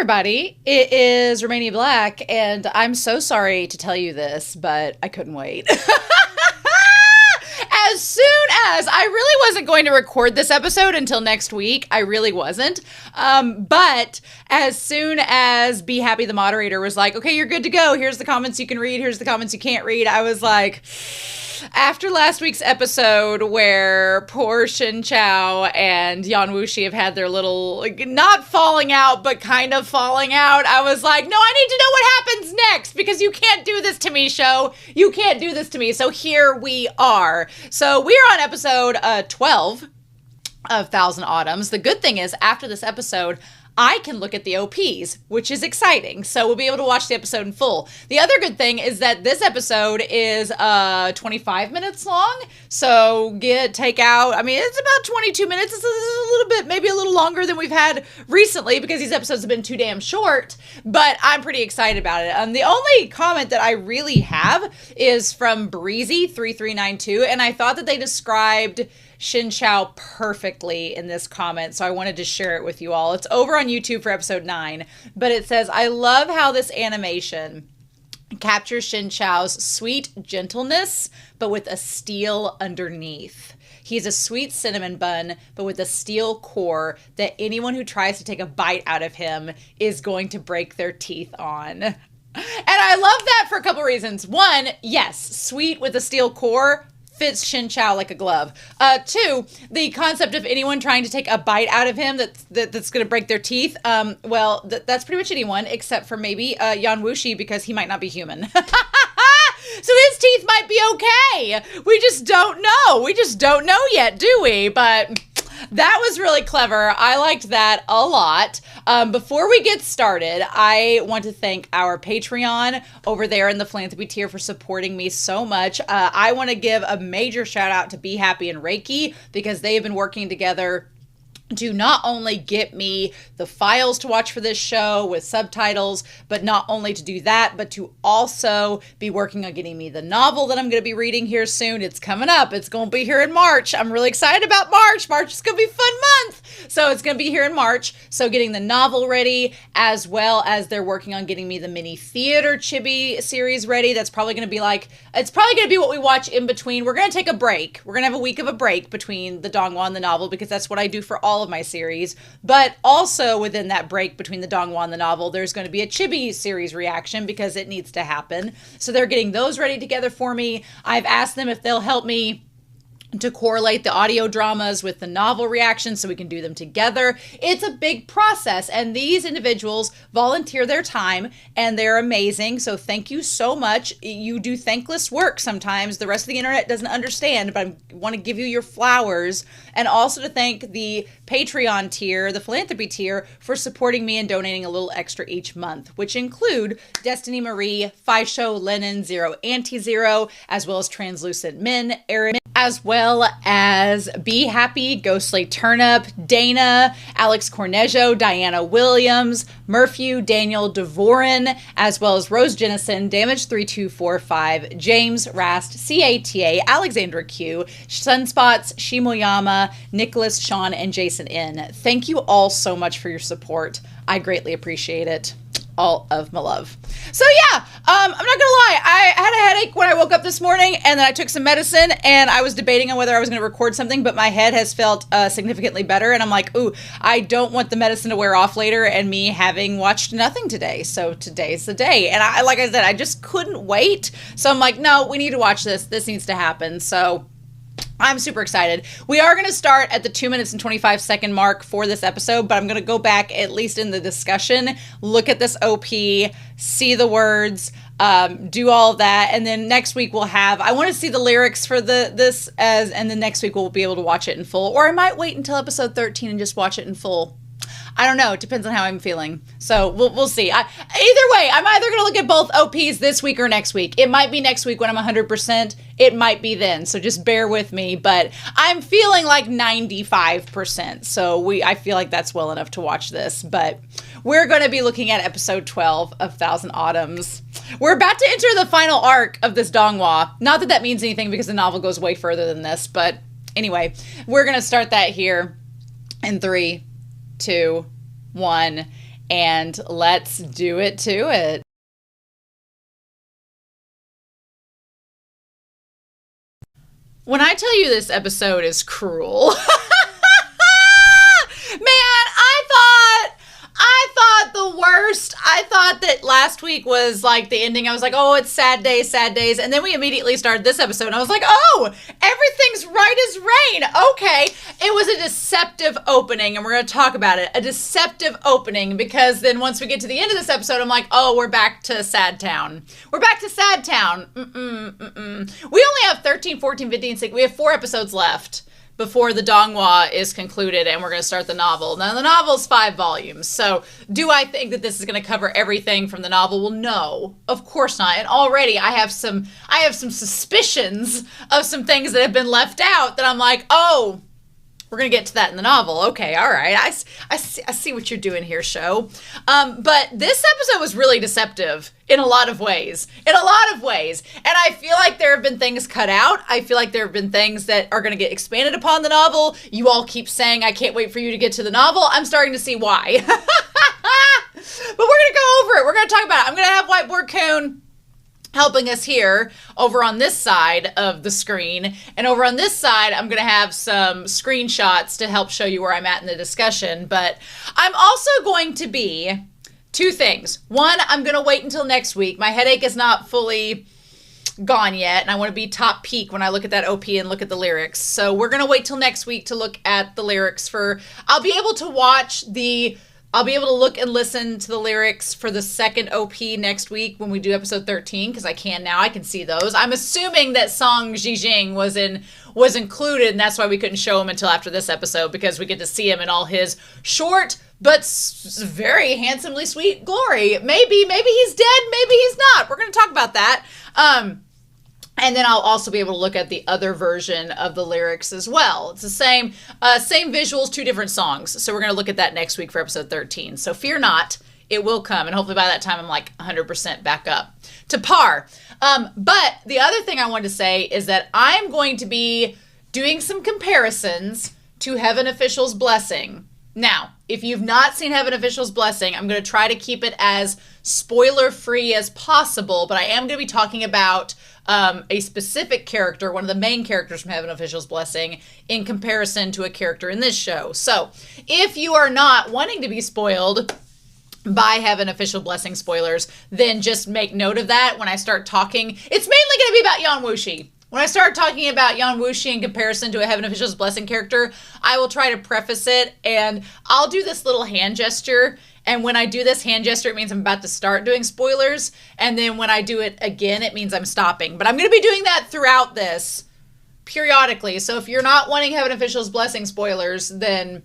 everybody, it is Romania Black, and I'm so sorry to tell you this, but I couldn't wait. As soon as I really wasn't going to record this episode until next week, I really wasn't. But as soon as Be Happy the moderator was like, okay, you're good to go. Here's the comments you can read. Here's the comments you can't read. I was like, after last week's episode where poor Shen Qiao and Yan Wushi have had their little, like, not falling out, but kind of falling out, I was like, no, I need to know what happens next because you can't do this to me, show. You can't do this to me. So here we are. So we're on episode 12 of Thousand Autumns. The good thing is after this episode, I can look at the OPs, which is exciting. So we'll be able to watch the episode in full. The other good thing is that this episode is 25 minutes long. So take out, I mean, it's about 22 minutes. It's a little bit, maybe a little longer than we've had recently because these episodes have been too damn short. But I'm pretty excited about it. The only comment that I really have is from Breezy3392. And I thought that they described Shen Qiao perfectly in this comment, so I wanted to share it with you all. It's over on YouTube for episode 9, but it says, I love how this animation captures Shen Qiao's sweet gentleness, but with a steel underneath. He's a sweet cinnamon bun, but with a steel core that anyone who tries to take a bite out of him is going to break their teeth on. And I love that for a couple reasons. One, yes, sweet with a steel core fits Shen Qiao like a glove. Two, the concept of anyone trying to take a bite out of him that's going to break their teeth. That's pretty much anyone except for maybe Yan Wushi because he might not be human. So his teeth might be okay. We just don't know. We just don't know yet, do we? But that was really clever. I liked that a lot. Before we get started, I want to thank our Patreon over there in the philanthropy tier for supporting me so much. I want to give a major shout out to Be Happy and Reiki because they have been working together to not only get me the files to watch for this show with subtitles, but not only to do that, but to also be working on getting me the novel that I'm going to be reading here soon. It's coming up. It's going to be here in March. I'm really excited about March. March is going to be a fun month. So it's going to be here in March. So getting the novel ready, as well as they're working on getting me the mini theater chibi series ready. That's probably going to be it's probably going to be what we watch in between. We're going to take a break. We're going to have a week of a break between the Donghua and the novel because that's what I do for all of my series. But also within that break between the Donghua and the novel, there's going to be a chibi series reaction because it needs to happen. So they're getting those ready together for me. I've asked them if they'll help me to correlate the audio dramas with the novel reactions so we can do them together. It's a big process, and these individuals volunteer their time, and they're amazing. So thank you so much. You do thankless work sometimes. The rest of the internet doesn't understand, but I want to give you your flowers, and also to thank the Patreon tier, the philanthropy tier, for supporting me and donating a little extra each month, which include Destiny Marie, Faisho, Lennon, Zero Anti-Zero, as well as Translucent Men, Aaron, as well as Be Happy, Ghostly Turnip, Dana, Alex Cornejo, Diana Williams, Murphy, Daniel Devorin, as well as Rose Jennison, Damage3245, James Rast, CATA, Alexandra Q, Sunspots, Shimoyama, Nicholas, Sean, and Jason N. Thank you all so much for your support. I greatly appreciate it. All of my love. So yeah, I'm not gonna lie, I had a headache when I woke up this morning, and then I took some medicine, and I was debating on whether I was gonna record something, but my head has felt significantly better, and I'm like, ooh, I don't want the medicine to wear off later and me having watched nothing today. So today's the day, and like I said, I just couldn't wait. So I'm like, no, we need to watch this. This needs to happen. So I'm super excited. We are going to start at the 2 minutes and 25 second mark for this episode, but I'm going to go back, at least in the discussion, look at this OP, see the words, do all of that, and then next week we'll have, I want to see the lyrics for and then next week we'll be able to watch it in full, or I might wait until episode 13 and just watch it in full. I don't know. It depends on how I'm feeling. So we'll see. Either way, I'm either going to look at both OPs this week or next week. It might be next week when I'm 100%. It might be then. So just bear with me. But I'm feeling like 95%. So I feel like that's well enough to watch this. But we're going to be looking at episode 12 of Thousand Autumns. We're about to enter the final arc of this Donghua. Not that that means anything because the novel goes way further than this. But anyway, we're going to start that here in 3, 2, 1, and let's do it to it. When I tell you this episode is cruel, man, I thought the worst. I thought that last week was like the ending. I was like, oh, it's sad days, sad days. And then we immediately started this episode and I was like, oh, everything's right as rain. Okay. It was a deceptive opening and we're going to talk about it. A deceptive opening because then once we get to the end of this episode, I'm like, oh, we're back to Sad Town. We're back to Sad Town. We only have 13, 14, 15, 16. We have 4 episodes left before the Donghua is concluded and we're going to start the novel. Now, the novel's 5 volumes, so do I think that this is going to cover everything from the novel? Well, no, of course not. And already I have some suspicions of some things that have been left out that I'm like, oh, we're going to get to that in the novel. Okay, all right. I see what you're doing here, show. But this episode was really deceptive in a lot of ways. And I feel like there have been things cut out. I feel like there have been things that are going to get expanded upon the novel. You all keep saying, I can't wait for you to get to the novel. I'm starting to see why. But we're going to go over it. We're going to talk about it. I'm going to have Whiteboard Coon helping us here over on this side of the screen. And over on this side, I'm going to have some screenshots to help show you where I'm at in the discussion. But I'm also going to be 2 things. One, I'm going to wait until next week. My headache is not fully gone yet, and I want to be top peak when I look at that OP and look at the lyrics. So we're going to wait till next week to look at the lyrics I'll be able to look and listen to the lyrics for the second OP next week when we do episode 13, because I can now. I can see those. I'm assuming that Sang JingXing was included, and that's why we couldn't show him until after this episode, because we get to see him in all his short but very handsomely sweet glory. Maybe he's dead, maybe he's not. We're going to talk about that. And then I'll also be able to look at the other version of the lyrics as well. It's the same visuals, 2 different songs. So we're going to look at that next week for episode 13. So fear not, it will come. And hopefully by that time I'm like 100% back up to par. But the other thing I wanted to say is that I'm going to be doing some comparisons to Heaven Official's Blessing. Now, if you've not seen Heaven Official's Blessing, I'm going to try to keep it as spoiler-free as possible, but I am going to be talking about a specific character, one of the main characters from Heaven Official's Blessing, in comparison to a character in this show. So, if you are not wanting to be spoiled by Heaven Official Blessing spoilers, then just make note of that when I start talking. It's mainly going to be about Yan Wushi. When I start talking about Yan Wushi in comparison to a Heaven Official's Blessing character, I will try to preface it, and I'll do this little hand gesture. And when I do this hand gesture, it means I'm about to start doing spoilers. And then when I do it again, it means I'm stopping. But I'm going to be doing that throughout this periodically. So if you're not wanting Heaven Official's Blessing spoilers, then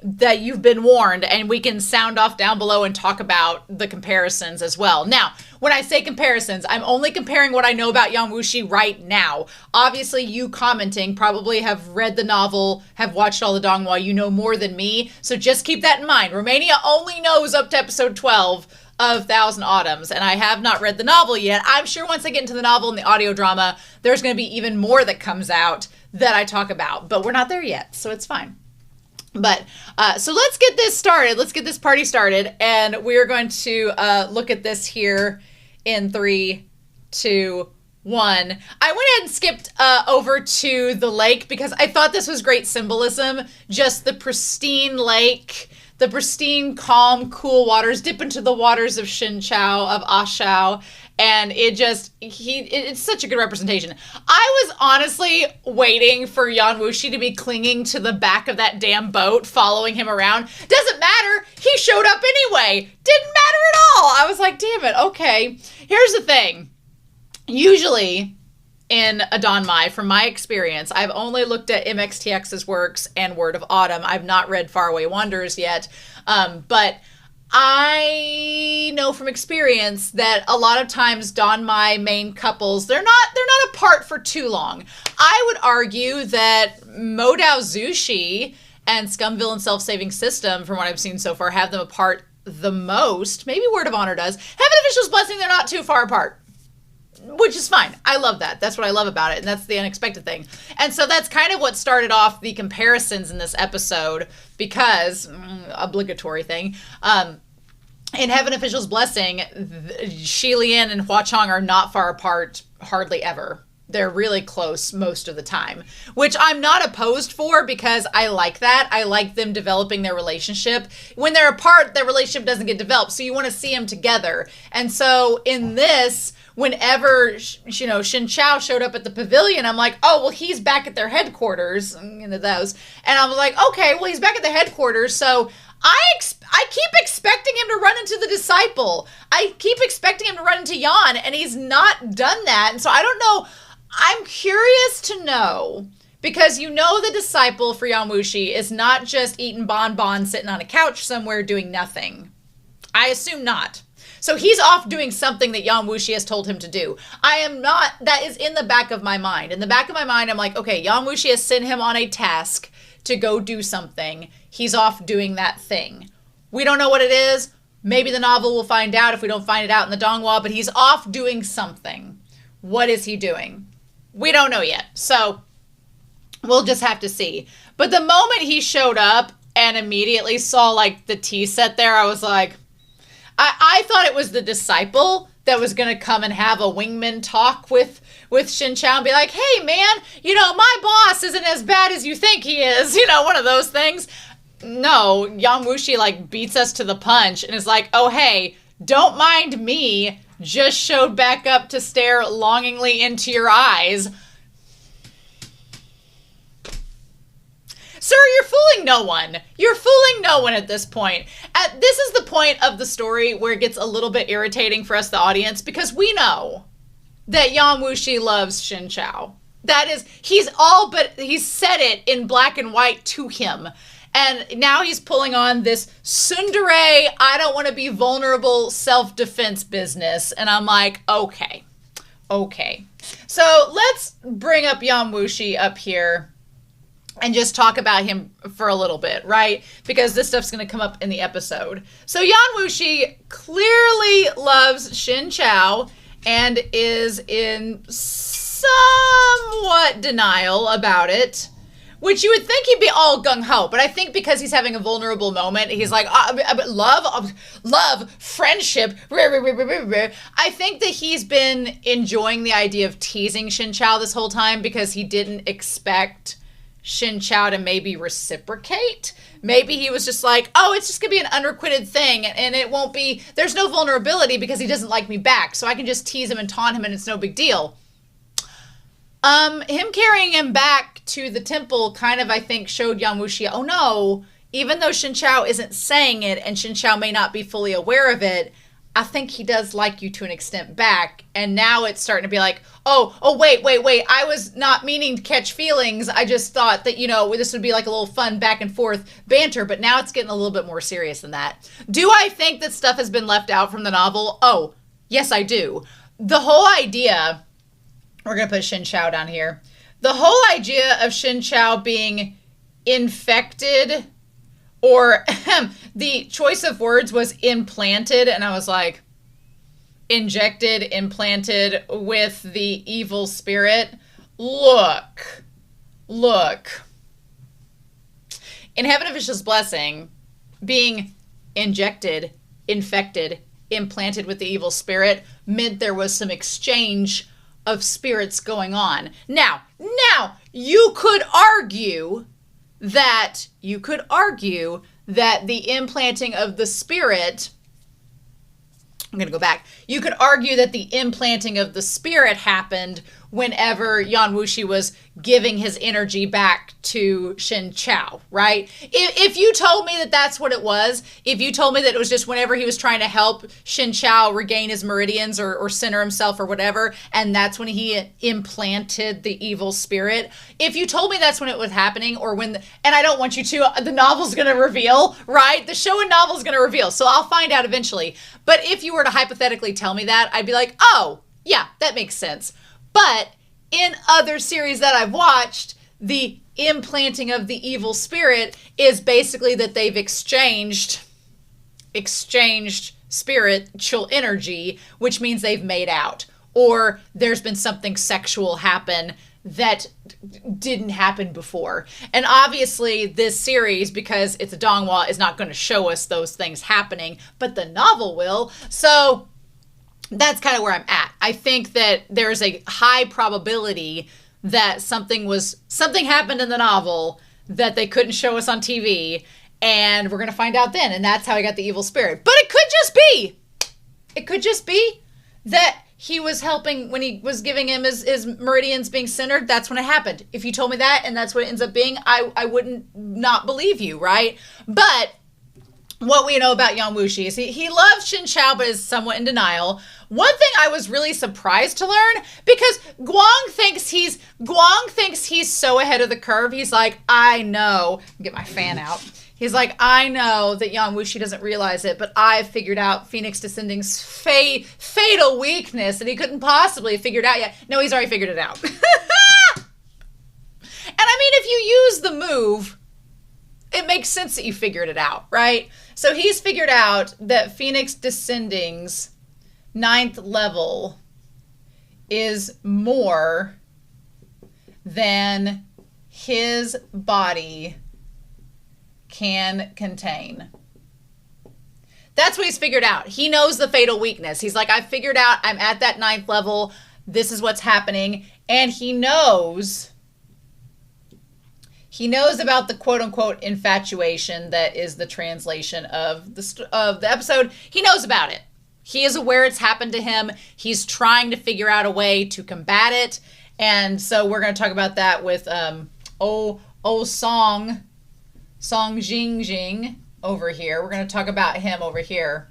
that you've been warned, and we can sound off down below and talk about the comparisons as well. Now, when I say comparisons, I'm only comparing what I know about Yan Wushi right now. Obviously, you commenting probably have read the novel, have watched all the Donghua. You know more than me, so just keep that in mind. Romania only knows up to episode 12 of Thousand Autumns, and I have not read the novel yet. I'm sure once I get into the novel and the audio drama, there's going to be even more that comes out that I talk about, but we're not there yet, so it's fine. But so let's get this started. Let's get this party started. And we're going to look at this here in 3, 2, 1. I went ahead and skipped over to the lake because I thought this was great symbolism. Just the pristine lake, the pristine, calm, cool waters. Dip into the waters of Shen Qiao, of Ashao. And it's such a good representation. I was honestly waiting for Yan Wushi to be clinging to the back of that damn boat, following him around. Doesn't matter. He showed up anyway. Didn't matter at all. I was like, damn it. Okay. Here's the thing. Usually in a Donmai, from my experience, I've only looked at MXTX's works and Word of Autumn. I've not read Faraway Wanderers yet. But I know from experience that a lot of times Donmai main couples, they're not apart for too long. I would argue that Modao Zushi and Scumville and Self-Saving System, from what I've seen so far, have them apart the most. Maybe Word of Honor does. Heaven Official's Blessing, they're not too far apart, which is fine. I love that. That's what I love about it, and that's the unexpected thing. And so that's kind of what started off the comparisons in this episode, because obligatory thing. in Heaven Official's Blessing, Shi Lian and Hua Chong are not far apart hardly ever. They're really close most of the time, which I'm not opposed for because I like that. I like them developing their relationship. When they're apart, their relationship doesn't get developed, so you want to see them together. And so in this, whenever, Shen Qiao showed up at the pavilion, I'm like, oh, well, he's back at their headquarters, into those. And I was like, okay, well, he's back at the headquarters, so I keep expecting him to run into the disciple. I keep expecting him to run into Yan, and he's not done that. And so I don't know. I'm curious to know, because the disciple for Yan Wushi is not just eating bonbons sitting on a couch somewhere doing nothing. I assume not. So he's off doing something that Yan Wushi has told him to do. That is in the back of my mind. In the back of my mind, I'm like, okay, Yan Wushi has sent him on a task to go do something. He's off doing that thing. We don't know what it is. Maybe the novel will find out if we don't find it out in the Donghua, but he's off doing something. What is he doing? We don't know yet. So we'll just have to see. But the moment he showed up and immediately saw like the tea set there, I was like, I thought it was the disciple that was going to come and have a wingman talk with Shen Qiao and be like, hey man, my boss isn't as bad as you think he is. One of those things. No, Yan Wushi like beats us to the punch and is like, oh hey, don't mind me. Just showed back up to stare longingly into your eyes. Sir, you're fooling no one. You're fooling no one at this point. This is the point of the story where it gets a little bit irritating for us, the audience, because we know that Yan Wushi loves Shen Qiao. That is, he's said it in black and white to him. And now he's pulling on this tsundere, I don't want to be vulnerable, self-defense business. And I'm like, okay. So let's bring up Yan Wushi up here and just talk about him for a little bit, right? Because this stuff's going to come up in the episode. So Yan Wushi clearly loves Shen Qiao and is in somewhat denial about it. Which you would think he'd be all gung-ho, but I think because he's having a vulnerable moment, he's like, love, friendship. I think that he's been enjoying the idea of teasing Shen Qiao this whole time because he didn't expect Shen Qiao to maybe reciprocate. Maybe he was just like, oh, it's just going to be an unrequited thing, and it won't be, there's no vulnerability because he doesn't like me back, so I can just tease him and taunt him and it's no big deal. Him carrying him back to the temple kind of, I think, showed Yan Wushi, oh no, even though Shen Qiao isn't saying it and Shen Qiao may not be fully aware of it, I think he does like you to an extent back. And now it's starting to be like, wait, I was not meaning to catch feelings. I just thought that, this would be like a little fun back and forth banter, but now it's getting a little bit more serious than that. Do I think that stuff has been left out from the novel? Oh, yes, I do. The whole idea, we're going to put Shen Qiao down here. The whole idea of Shen Qiao being infected, or the choice of words was implanted, and I was like, injected, implanted with the evil spirit. Look. In Heaven Official's Blessing, being injected, infected, implanted with the evil spirit meant there was some exchange of spirits going on. Now, you could argue that the implanting of the spirit, I'm going to go back. You could argue that the implanting of the spirit happened whenever Yan Wushi was giving his energy back to Shen Qiao, right? If you told me that that's what it was, if you told me that it was just whenever he was trying to help Shen Qiao regain his meridians or center himself or whatever, and that's when he implanted the evil spirit, if you told me that's when it was happening, or when, and I don't want you to, the novel's going to reveal, right? The show and novel's going to reveal, so I'll find out eventually. But if you were to hypothetically tell me that, I'd be like, oh, yeah, that makes sense. But in other series that I've watched, the implanting of the evil spirit is basically that they've exchanged spiritual energy, which means they've made out, or there's been something sexual happen that didn't happen before. And obviously this series, because it's a Donghua, is not going to show us those things happening, but the novel will. So that's kind of where I'm at. I think that there's a high probability that something happened in the novel that they couldn't show us on TV, and we're going to find out then. And that's how I got the evil spirit. But it could just be that he was helping when he was giving him his meridians being centered. That's when it happened. If you told me that and that's what it ends up being, I wouldn't not believe you, right? But what we know about Yan Wushi is he loves Shen Qiao, but is somewhat in denial. One thing I was really surprised to learn, because Guang thinks he's so ahead of the curve. He's like, I know. Get my fan out. He's like, I know that Yan Wushi doesn't realize it, but I've figured out Phoenix Descending's fatal weakness, and he couldn't possibly have figured it out yet. No, he's already figured it out. And I mean, if you use the move, it makes sense that you figured it out, right? So he's figured out that Phoenix Descending's 9th level is more than his body can contain. That's what he's figured out. He knows the fatal weakness. He's like, I figured out I'm at that 9th level. This is what's happening. And he knows about the quote-unquote infatuation that is the translation of the episode. He knows about it. He is aware it's happened to him. He's trying to figure out a way to combat it. And so we're going to talk about that with Sang JingXing over here. We're going to talk about him over here.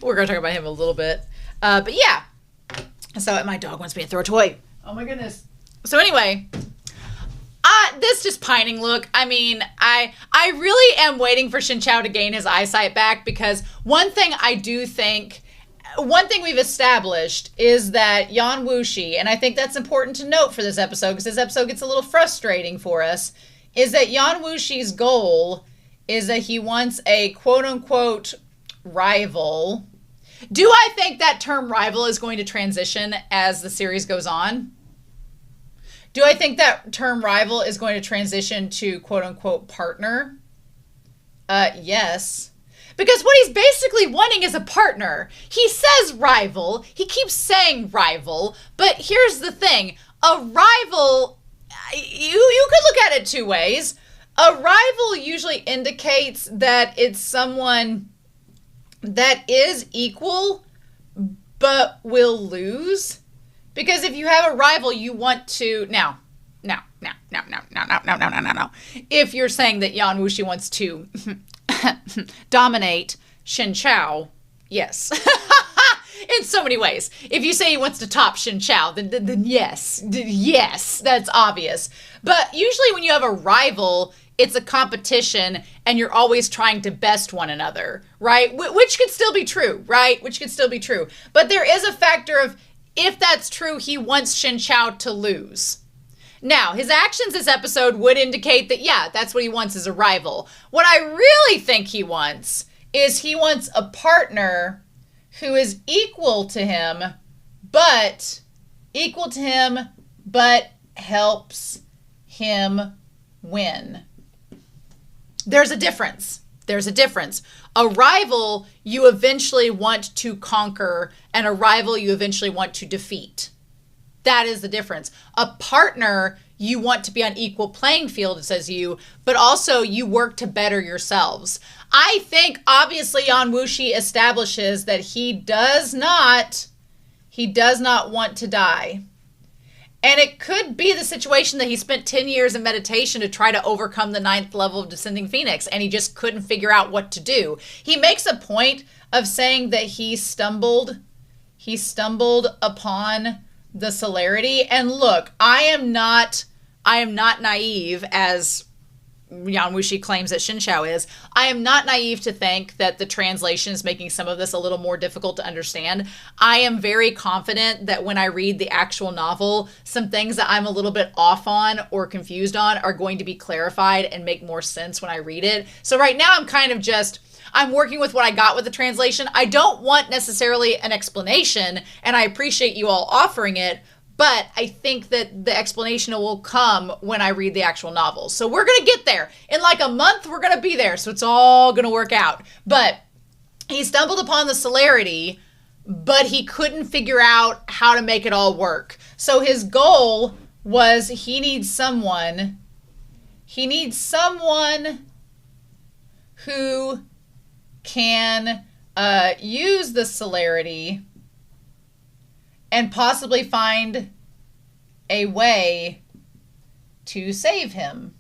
We're going to talk about him a little bit. But yeah. So my dog wants me to throw a toy. Oh my goodness. So anyway, this just pining look. I mean, I really am waiting for Shen Qiao to gain his eyesight back, because one thing we've established is that Yan Wushi, and I think that's important to note for this episode, because this episode gets a little frustrating for us, is that Yan Wushi's goal is that he wants a quote-unquote rival. Do I think that term rival is going to transition as the series goes on? Do I think that term rival is going to transition to quote-unquote partner? Yes. Because what he's basically wanting is a partner. He says rival. He keeps saying rival. But here's the thing. A rival, you could look at it two ways. A rival usually indicates that it's someone that is equal but will lose. Because if you have a rival, you want to... No. If you're saying that Yan Wushi wants to dominate Shen Qiao, yes. In so many ways. If you say he wants to top Shen Qiao, then yes. Yes, that's obvious. But usually when you have a rival, it's a competition and you're always trying to best one another, right? Which could still be true, right? Which could still be true. But there is a factor of, if that's true, he wants Shen Qiao to lose. Now, his actions this episode would indicate that, yeah, that's what he wants, is a rival. What I really think he wants is he wants a partner who is equal to him, but helps him win. There's a difference. A rival you eventually want to conquer, and a rival you eventually want to defeat. That is the difference. A partner you want to be on equal playing field, says you, but also you work to better yourselves. I think obviously Yan Wushi establishes that he does not want to die. And it could be the situation that he spent 10 years in meditation to try to overcome the 9th level of Descending Phoenix, and he just couldn't figure out what to do. He makes a point of saying that he stumbled upon the celerity. And look, I am not naive, as Yan Wushi claims that Shen Qiao is. I am not naive to think that the translation is making some of this a little more difficult to understand. I am very confident that when I read the actual novel, some things that I'm a little bit off on or confused on are going to be clarified and make more sense when I read it. So right now I'm working with what I got with the translation. I don't want necessarily an explanation, and I appreciate you all offering it, But I think that the explanation will come when I read the actual novel. So we're going to get there. In like a month, we're going to be there. So it's all going to work out. But he stumbled upon the celerity, but he couldn't figure out how to make it all work. So his goal was he needs someone who can use the celerity and possibly find a way to save him,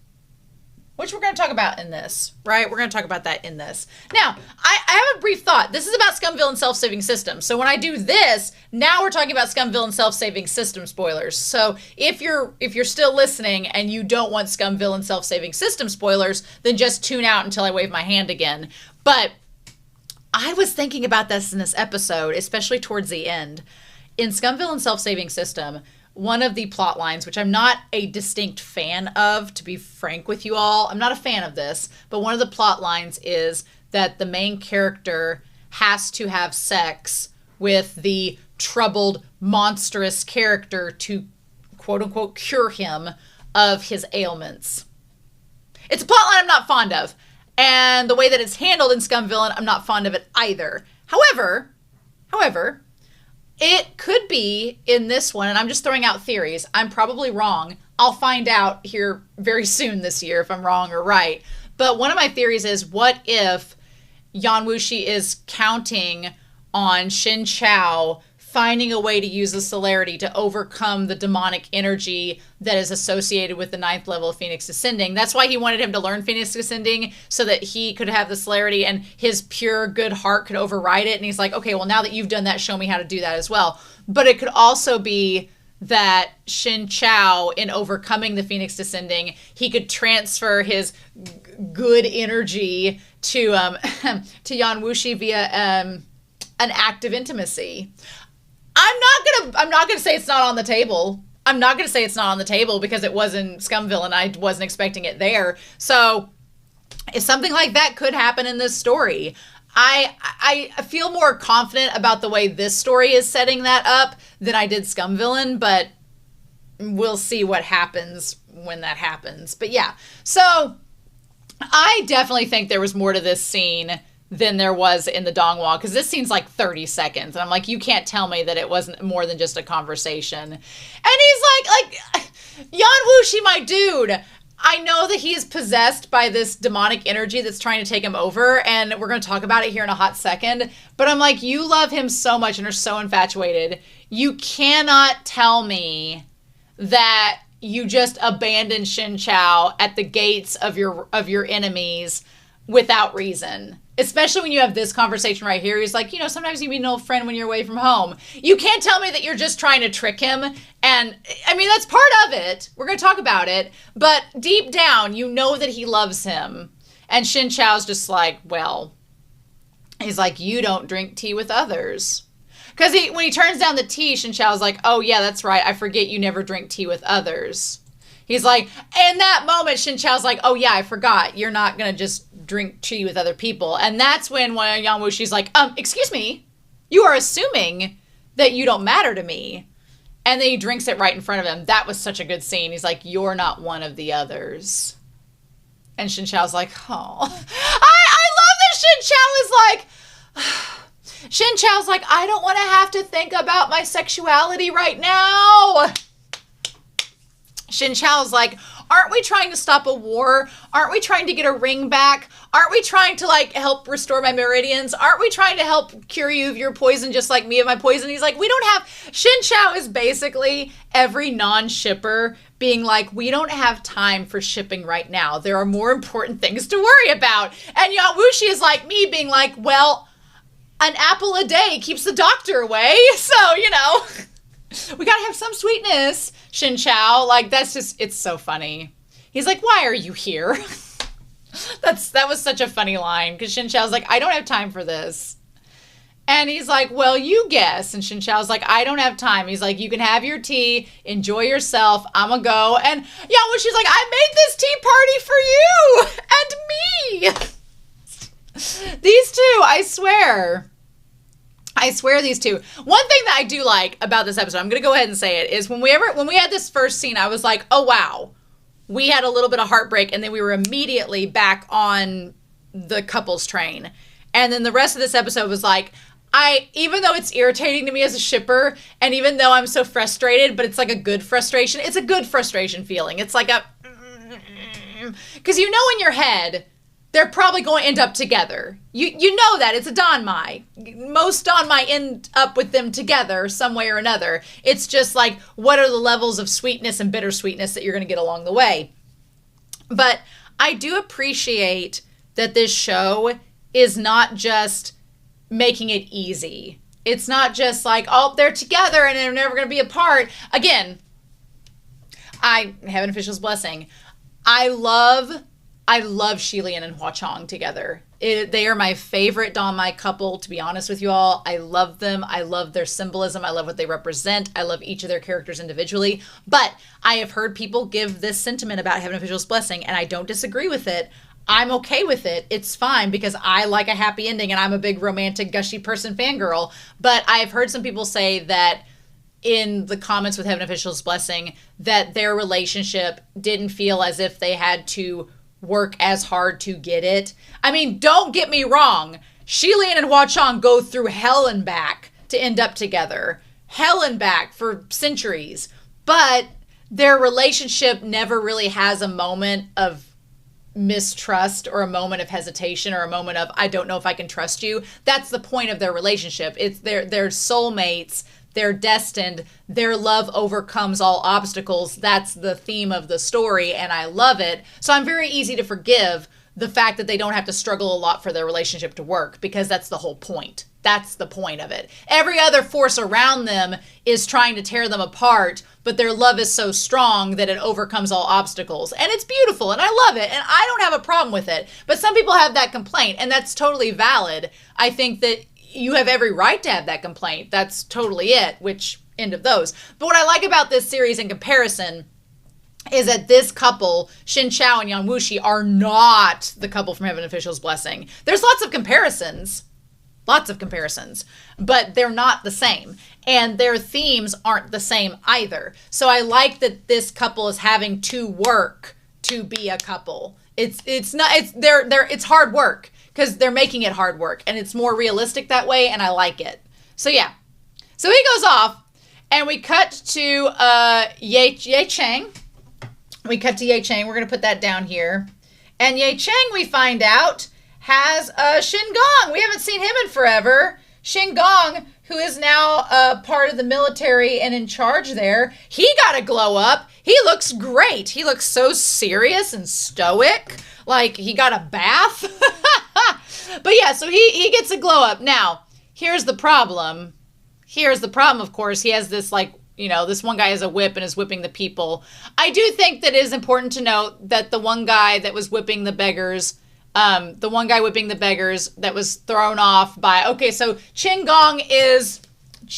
which we're going to talk about in this, right? We're going to talk about that in this. Now, I have a brief thought. This is about Scum Villain Self-Saving System. So when I do this, now we're talking about Scum Villain Self-Saving System spoilers. So if you're still listening and you don't want Scum Villain Self-Saving System spoilers, then just tune out until I wave my hand again. But I was thinking about this in this episode, especially towards the end. In Scum Villain Self-Saving System, one of the plot lines, which I'm not a distinct fan of, to be frank with you all, I'm not a fan of this, but one of the plot lines is that the main character has to have sex with the troubled, monstrous character to, quote unquote, cure him of his ailments. It's a plot line I'm not fond of. And the way that it's handled in Scum Villain, I'm not fond of it either. However, it could be in this one, and I'm just throwing out theories. I'm probably wrong. I'll find out here very soon this year if I'm wrong or right. But one of my theories is, what if Yan Wushi is counting on Shen Qiao finding a way to use the celerity to overcome the demonic energy that is associated with the 9th level of Phoenix Descending. That's why he wanted him to learn Phoenix Descending, so that he could have the celerity and his pure good heart could override it. And he's like, okay, well, now that you've done that, show me how to do that as well. But it could also be that Shen Qiao, in overcoming the Phoenix Descending, he could transfer his good energy to Yan Wushi via an act of intimacy. I'm not gonna say it's not on the table. I'm not gonna say it's not on the table because it wasn't Scum Villain. I wasn't expecting it there. So if something like that could happen in this story, I feel more confident about the way this story is setting that up than I did Scum Villain, but we'll see what happens when that happens. But yeah, so I definitely think there was more to this scene than there was in the Dongwall, because this scene's like 30 seconds. And I'm like, you can't tell me that it wasn't more than just a conversation. And he's like, Yan Wushi, my dude, I know that he is possessed by this demonic energy that's trying to take him over, and we're going to talk about it here in a hot second. But I'm like, you love him so much and are so infatuated. You cannot tell me that you just abandoned Shen Qiao at the gates of your enemies without reason. Especially when you have this conversation right here. He's like, sometimes you meet an old friend when you're away from home. You can't tell me that you're just trying to trick him. And I mean, that's part of it. We're going to talk about it. But deep down, you know that he loves him. And Shen Qiao's just like, well, he's like, you don't drink tea with others. Because when he turns down the tea, Shen Qiao's like, oh yeah, that's right. I forget you never drink tea with others. He's like, in that moment, Shen Qiao's like, oh yeah, I forgot. You're not going to just drink tea with other people. And that's when Yan Wushi's like, excuse me, you are assuming that you don't matter to me. And then he drinks it right in front of him. That was such a good scene. He's like, you're not one of the others. And Shen Qiao's like, oh. I love that Shen Qiao's like, I don't want to have to think about my sexuality right now. Shen Qiao's like, aren't we trying to stop a war? Aren't we trying to get a ring back? Aren't we trying to help restore my meridians? Aren't we trying to help cure you of your poison just like me of my poison? He's like, we don't have... Shen Qiao is basically every non-shipper being like, we don't have time for shipping right now. There are more important things to worry about. And Yan Wushi is like me being like, well, an apple a day keeps the doctor away. So, we gotta have some sweetness, Shen Qiao. That's just, it's so funny. He's like, why are you here? That was such a funny line, because Shen Qiao's like, I don't have time for this. And he's like, well, you guess. And Shen Qiao's like, I don't have time. He's like, you can have your tea, enjoy yourself, I'm gonna go. And Yan Wushi's like, I made this tea party for you and me. These two, I swear. I swear these two. One thing that I do like about this episode, I'm going to go ahead and say it, is when we had this first scene, I was like, oh, wow. We had a little bit of heartbreak, and then we were immediately back on the couples train. And then the rest of this episode was like, even though it's irritating to me as a shipper, and even though I'm so frustrated, but it's like a good frustration, it's a good frustration feeling. It's like because you know in your head, they're probably going to end up together. You know that. It's a Donmai. Most Donmai end up with them together some way or another. It's just like, what are the levels of sweetness and bittersweetness that you're going to get along the way? But I do appreciate that this show is not just making it easy. It's not just like, oh, they're together and they're never going to be apart. Again, I have an official's blessing. I love Shilian and Hua Chong together. They are my favorite Donmai couple, to be honest with you all. I love them. I love their symbolism. I love what they represent. I love each of their characters individually. But I have heard people give this sentiment about Heaven Official's Blessing, and I don't disagree with it. I'm okay with it. It's fine because I like a happy ending and I'm a big romantic, gushy person fangirl. But I've heard some people say that in the comments with Heaven Official's Blessing that their relationship didn't feel as if they had to work as hard to get it. I mean, don't get me wrong. Shilian and Hua Chong go through hell and back to end up together. Hell and back for centuries. But their relationship never really has a moment of mistrust or a moment of hesitation or a moment of, I don't know if I can trust you. That's the point of their relationship. It's they're soulmates. They're destined. Their love overcomes all obstacles. That's the theme of the story, and I love it. So I'm very easy to forgive the fact that they don't have to struggle a lot for their relationship to work, because that's the whole point. That's the point of it. Every other force around them is trying to tear them apart, but their love is so strong that it overcomes all obstacles. And it's beautiful, and I love it, and I don't have a problem with it. But some people have that complaint, and that's totally valid. I think that you have every right to have that complaint. That's totally it, which end of those. But what I like about this series in comparison is that this couple, Shen Qiao and Yan Wushi, are not the couple from Heaven Official's Blessing. There's lots of comparisons, but they're not the same. And their themes aren't the same either. So I like that this couple is having to work to be a couple. It's hard work, because they're making it hard work, and it's more realistic that way, and I like it. So yeah. So he goes off, and we cut to Ye Chang. We cut to Ye Chang. We're going to put that down here. And Ye Chang, we find out, has Shin Gong. We haven't seen him in forever. Shin Gong, who is now part of the military and in charge there, he got a glow up. He looks great. He looks so serious and stoic, like he got a bath. But yeah, so he gets a glow up. Now, here's the problem. Of course. He has this, like, this one guy has a whip and is whipping the people. I do think that it is important to note that the one guy that was whipping the beggars, that was thrown off by, okay, so Qin Gong is,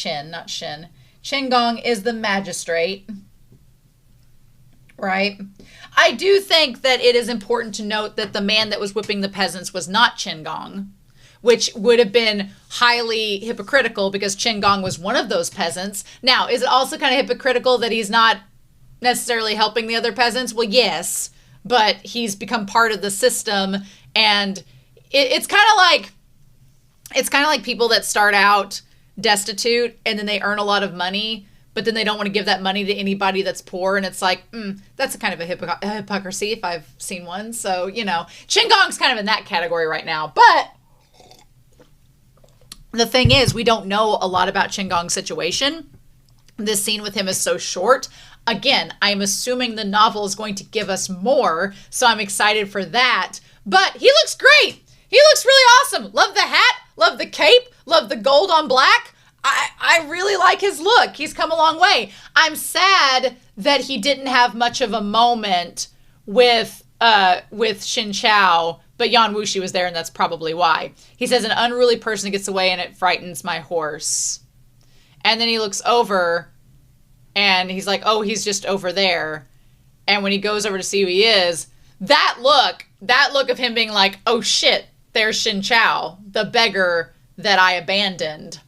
not Shin. Qin Gong is the magistrate, right? I do think that it is important to note that the man that was whipping the peasants was not Qin Gong, which would have been highly hypocritical because Qin Gong was one of those peasants. Now, is it also kind of hypocritical that he's not necessarily helping the other peasants? Well, yes, but he's become part of the system, and it's kind of like people that start out destitute and then they earn a lot of money, but then they don't want to give that money to anybody that's poor, and it's like, that's a kind of a hypocrisy if I've seen one. So, Qin Gong's kind of in that category right now, but the thing is, we don't know a lot about Qin Gong's situation. This scene with him is so short. Again, I'm assuming the novel is going to give us more, so I'm excited for that. But he looks great. He looks really awesome. Love the hat. Love the cape. Love the gold on black. I really like his look. He's come a long way. I'm sad that he didn't have much of a moment with Shen Qiao, but Yan Wushi was there, and that's probably why. He says, an unruly person gets away, and it frightens my horse. And then he looks over, and he's like, oh, he's just over there. And when he goes over to see who he is, that look of him being like, oh shit, there's Shen Qiao, the beggar that I abandoned.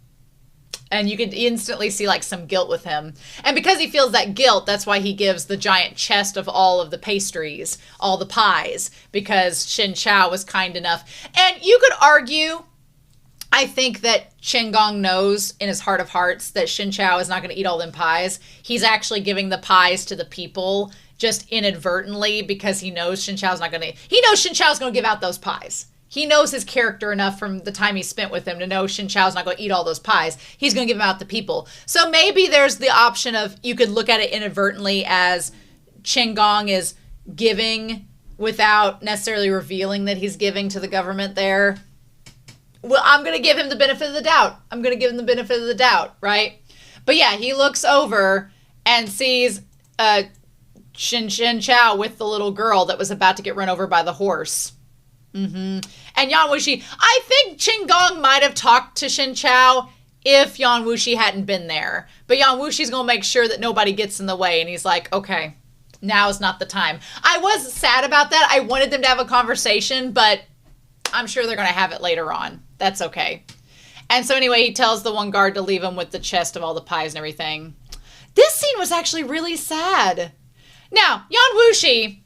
And you could instantly see like some guilt with him. And because he feels that guilt, that's why he gives the giant chest of all of the pastries, all the pies, because Shen Qiao was kind enough. And you could argue, I think that Qingong knows in his heart of hearts that Shen Qiao is not going to eat all them pies. He's actually giving the pies to the people just inadvertently because he knows Shen Qiao's not going to, he knows Shen Qiao's going to give out those pies. He knows his character enough from the time he spent with him to know Shen Qiao's not going to eat all those pies. He's going to give them out to people. So maybe there's the option of, you could look at it inadvertently as Qingong is giving without necessarily revealing that he's giving to the government there. Well, I'm going to give him the benefit of the doubt. I'm going to give him the benefit of the doubt, right? But yeah, he looks over and sees Shen Qiao with the little girl that was about to get run over by the horse. And Yan Wushi, I think Qingong might have talked to Shen Qiao if Yan Wushi hadn't been there. But Yan Wushi's going to make sure that nobody gets in the way. And he's like, okay, now is not the time. I was sad about that. I wanted them to have a conversation, but I'm sure they're going to have it later on. That's okay. And so anyway, he tells the one guard to leave him with the chest of all the pies and everything. This scene was actually really sad. Now, Yan Wushi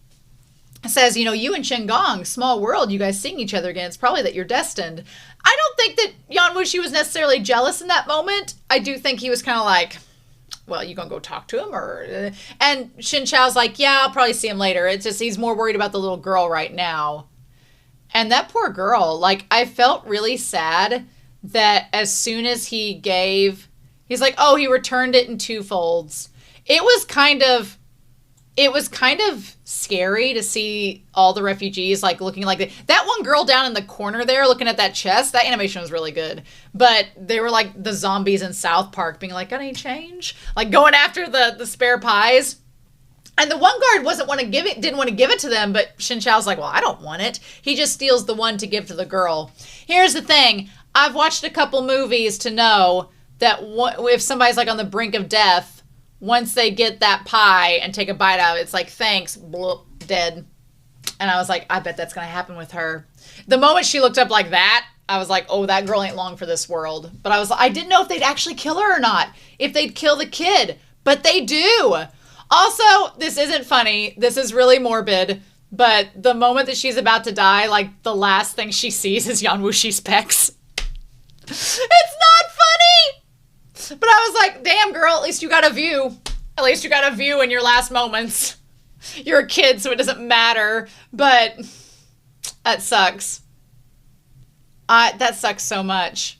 says, you know, you and Qingong, small world, you guys seeing each other again. It's probably that you're destined. I don't think that Yan Wushi was necessarily jealous in that moment. I do think he was kind of like, well, you gonna go talk to him? Or and Shen Qiao's like, yeah, I'll probably see him later. It's just he's more worried about the little girl right now. And that poor girl, like, I felt really sad that as soon as he gave, he's like, oh, he returned it in 2 folds. It was kind of scary to see all the refugees like looking like that one girl down in the corner there looking at that chest. That animation was really good, but they were like the zombies in South Park being like, got any change? Like going after the spare pies. And the one guard didn't want to give it to them, but Shen Qiao's like, well, I don't want it. He just steals the one to give to the girl. Here's the thing. I've watched a couple movies to know that if somebody's like on the brink of death, once they get that pie and take a bite out of it, it's like, thanks, bloop, dead. And I was like, I bet that's going to happen with her. The moment she looked up like that, I was like, oh, that girl ain't long for this world. But I didn't know if they'd actually kill her or not, if they'd kill the kid. But they do. Also, this isn't funny. This is really morbid. But the moment that she's about to die, like, the last thing she sees is Yan Wushi's pecs. It's not funny! But I was like, damn, girl, at least you got a view. At least you got a view in your last moments. You're a kid, so it doesn't matter. But that sucks. That sucks so much.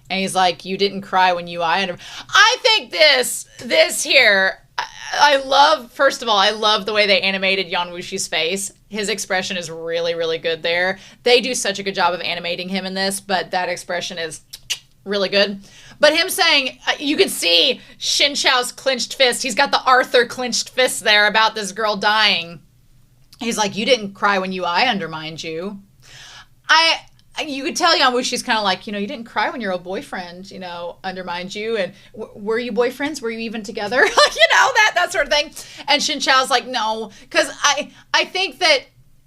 And he's like, you didn't cry when I think this here, I love, first of all, I love the way they animated Yan Wushi's face. His expression is really, really good there. They do such a good job of animating him in this, but that expression is really good. But him saying, you can see Shen Qiao's clenched fist. He's got the Arthur clenched fist there about this girl dying. He's like, you didn't cry when I undermined you. You could tell Yan Wushi's kind of like, you know, you didn't cry when your old boyfriend, you know, undermined you. And were you boyfriends? Were you even together? You know, that sort of thing. And Shen Qiao's like, no. Because I think that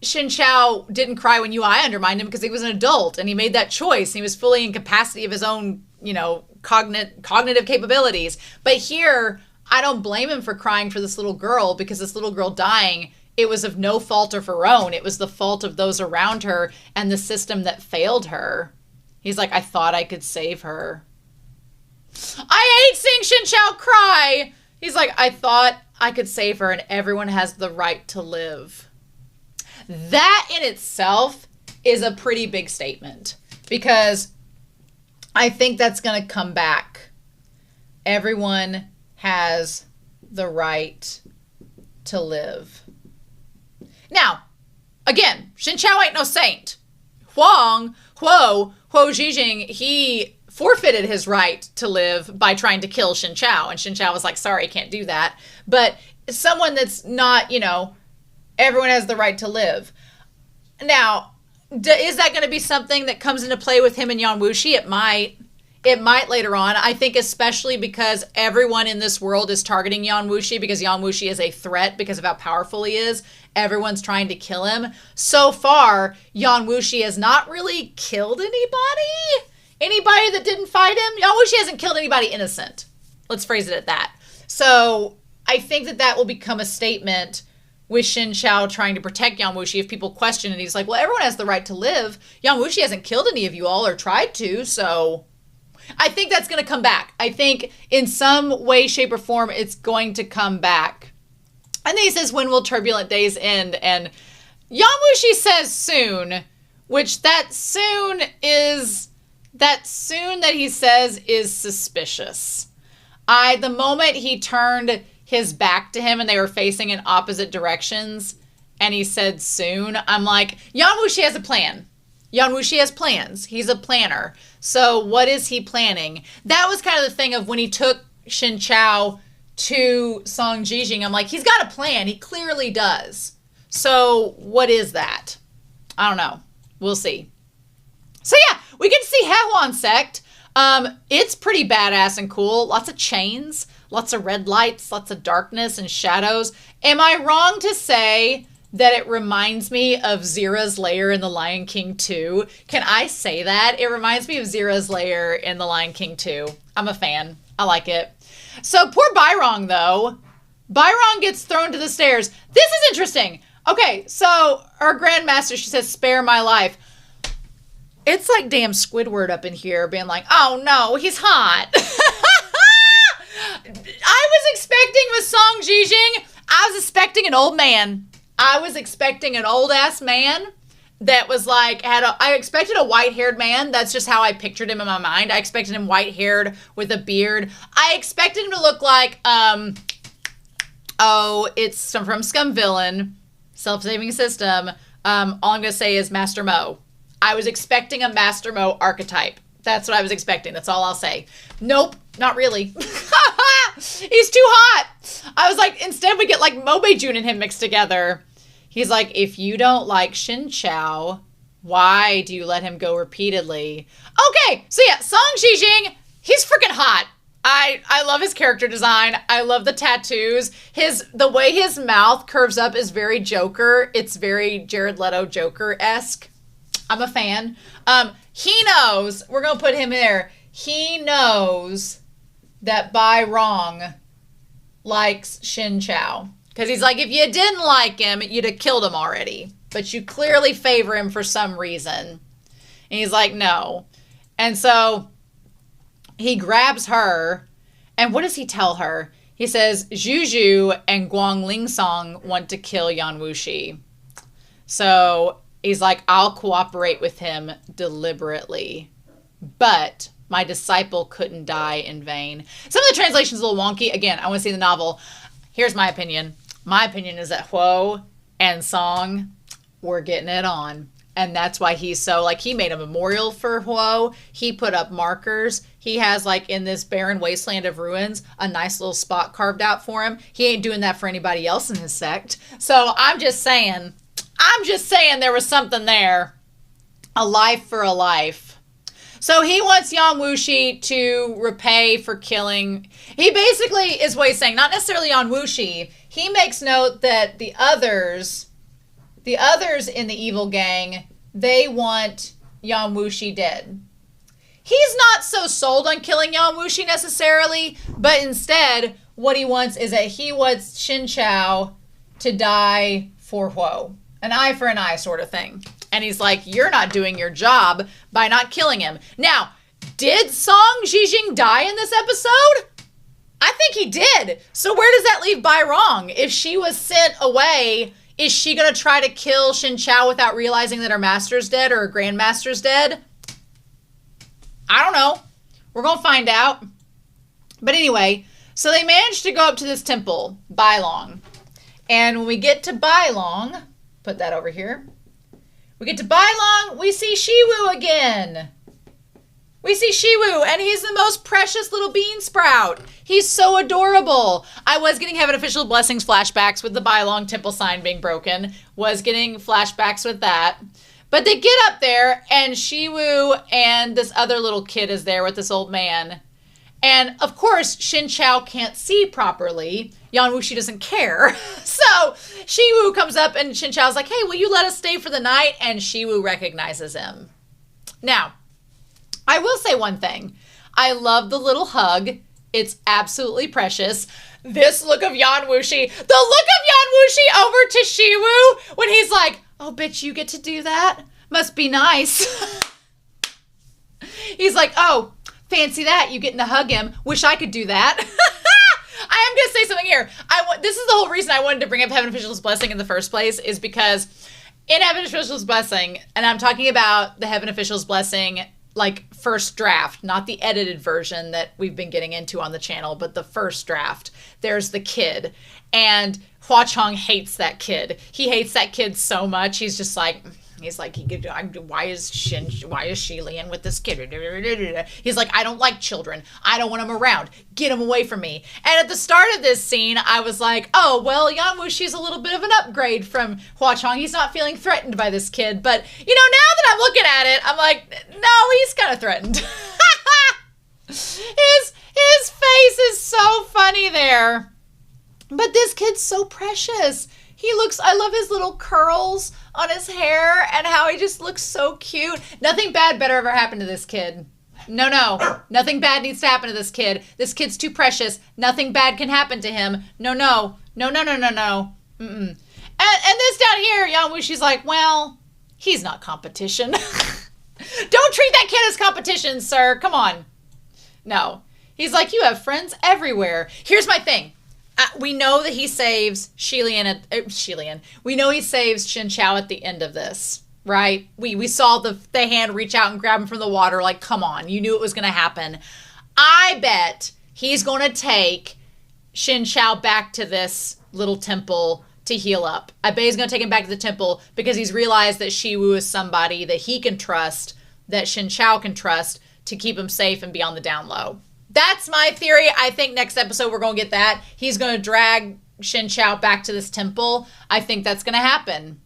Shen Qiao didn't cry when I undermined him because he was an adult and he made that choice. And he was fully in capacity of his own, you know, cognitive capabilities. But here, I don't blame him for crying for this little girl because this little girl dying, it was of no fault of her own. It was the fault of those around her and the system that failed her. He's like, I thought I could save her. I hate seeing Shen Qiao cry. He's like, I thought I could save her and everyone has the right to live. That in itself is a pretty big statement because I think that's going to come back. Everyone has the right to live. Now, again, Shen Qiao ain't no saint. Huo Zhijing, he forfeited his right to live by trying to kill Shen Qiao. And Shen Qiao was like, sorry, I can't do that. But someone that's not, you know, everyone has the right to live. Now, is that going to be something that comes into play with him and Yan Wushi? It might. It might later on. I think especially because everyone in this world is targeting Yan Wushi because Yan Wushi is a threat because of how powerful he is. Everyone's trying to kill him. So far, Yan Wushi has not really killed anybody. Anybody that didn't fight him. Yan Wushi hasn't killed anybody innocent. Let's phrase it at that. So I think that will become a statement with Shen Qiao trying to protect Yan Wushi. If people question it, he's like, well, everyone has the right to live. Yan Wushi hasn't killed any of you all or tried to, so I think that's going to come back. I think in some way, shape, or form, it's going to come back. And then he says, when will turbulent days end? And Yan Wushi says soon, which that soon that he says is suspicious. The moment he turned his back to him and they were facing in opposite directions and he said soon, I'm like, Yan Wushi has a plan. Yan Wushi has plans. He's a planner. So what is he planning? That was kind of the thing of when he took Shen Qiao to Sang JingXing. I'm like, he's got a plan. He clearly does. So what is that? I don't know. We'll see. So yeah, we get to see HEADPHONE sect. It's pretty badass and cool. Lots of chains, lots of red lights, lots of darkness and shadows. Am I wrong to say that it reminds me of Zira's lair in The Lion King 2? Can I say that? It reminds me of Zira's lair in The Lion King 2. I'm a fan. I like it. So poor Bairong, though. Bairong gets thrown to the stairs. This is interesting. Okay, so our Grandmaster, she says, spare my life. It's like damn Squidward up in here being like, oh no, he's hot. I was expecting with Sang JingXing, I was expecting an old man. I was expecting an old ass man that was like, I expected a white haired man. That's just how I pictured him in my mind. I expected him white haired with a beard. I expected him to look like, it's from Scum Villain, Self-Saving System. All I'm going to say is Master Mo. I was expecting a Master Mo archetype. That's what I was expecting. That's all I'll say. Nope, not really. He's too hot. I was like, instead we get like Mobei-jun and him mixed together. He's like, if you don't like Shen Qiao, why do you let him go repeatedly? Okay, so yeah, Sang JingXing, he's freaking hot. I love his character design. I love the tattoos. The way his mouth curves up is very Joker. It's very Jared Leto Joker-esque. I'm a fan. He knows, we're going to put him there. He knows that Bairong likes Shen Qiao. Because he's like, if you didn't like him, you'd have killed him already. But you clearly favor him for some reason. And he's like, no. And so he grabs her. And what does he tell her? He says, Juju and Guangling Song want to kill Yan Wushi. So he's like, I'll cooperate with him deliberately, but my disciple couldn't die in vain. Some of the translation's a little wonky. Again, I want to see the novel. Here's my opinion. My opinion is that Huo and Song were getting it on. And that's why he's so, like, he made a memorial for Huo. He put up markers. He has, like, in this barren wasteland of ruins, a nice little spot carved out for him. He ain't doing that for anybody else in his sect. So I'm just saying there was something there. A life for a life. So he wants Yan Wushi to repay for killing. He basically is what he's saying. Not necessarily Yan Wushi. He makes note that the others in the evil gang, they want Yan Wushi dead. He's not so sold on killing Yan Wushi necessarily, but instead what he wants is that he wants Shen Qiao to die for Huo. An eye for an eye sort of thing. And he's like, you're not doing your job by not killing him. Now, did Sang JingXing die in this episode? I think he did. So where does that leave Bairong? If she was sent away, is she going to try to kill Shen Qiao without realizing that her master's dead or her grandmaster's dead? I don't know. We're going to find out. But anyway, so they managed to go up to this temple, Bailong. And when we get to Bailong, put that over here. We get to Bailong, we see Shiwu again. We see Shiwu, and he's the most precious little bean sprout. He's so adorable. I was getting Heaven Official Blessings flashbacks with the Bailong temple sign being broken. Was getting flashbacks with that. But they get up there, and Shiwu and this other little kid is there with this old man. And, of course, Shen Qiao can't see properly. Yan Wushi doesn't care. So Shiwu comes up, and Shen Qiao's like, hey, will you let us stay for the night? And Shiwu recognizes him. Now, I will say one thing. I love the little hug. It's absolutely precious. This look of Yan Wushi, the look of Yan Wushi over to Shiwu when he's like, oh, bitch, you get to do that? Must be nice. He's like, oh, fancy that. You getting to hug him. Wish I could do that. I am going to say something here. This is the whole reason I wanted to bring up Heaven Official's Blessing in the first place, is because in Heaven Official's Blessing, and I'm talking about the Heaven Official's Blessing like first draft, not the edited version that we've been getting into on the channel, but the first draft, there's the kid. And Hua Chong hates that kid. He hates that kid so much. He's like, why is Shi Lian with this kid? He's like, I don't like children. I don't want them around. Get them away from me. And at the start of this scene, I was like, oh, well, Yan Wushi's a little bit of an upgrade from Hua Chong. He's not feeling threatened by this kid. But, now that I'm looking at it, I'm like, no, he's kind of threatened. His face is so funny there. But this kid's so precious. I love his little curls on his hair and how he just looks so cute. Nothing bad better ever happened to this kid. No. Nothing bad needs to happen to this kid. This kid's too precious. Nothing bad can happen to him. No. Mm-mm. And this down here, Yan Wushi's like, well, he's not competition. Don't treat that kid as competition, sir. Come on. No. He's like, you have friends everywhere. Here's my thing. We know that he saves Shi Lian. We know he saves Shen Qiao at the end of this, right? We saw the hand reach out and grab him from the water. Like, come on. You knew it was going to happen. I bet he's going to take Shen Qiao back to this little temple to heal up. I bet he's going to take him back to the temple because he's realized that Shiwu is somebody that he can trust, that Shen Qiao can trust to keep him safe and be on the down low. That's my theory. I think next episode we're going to get that. He's going to drag Shen Qiao back to this temple. I think that's going to happen.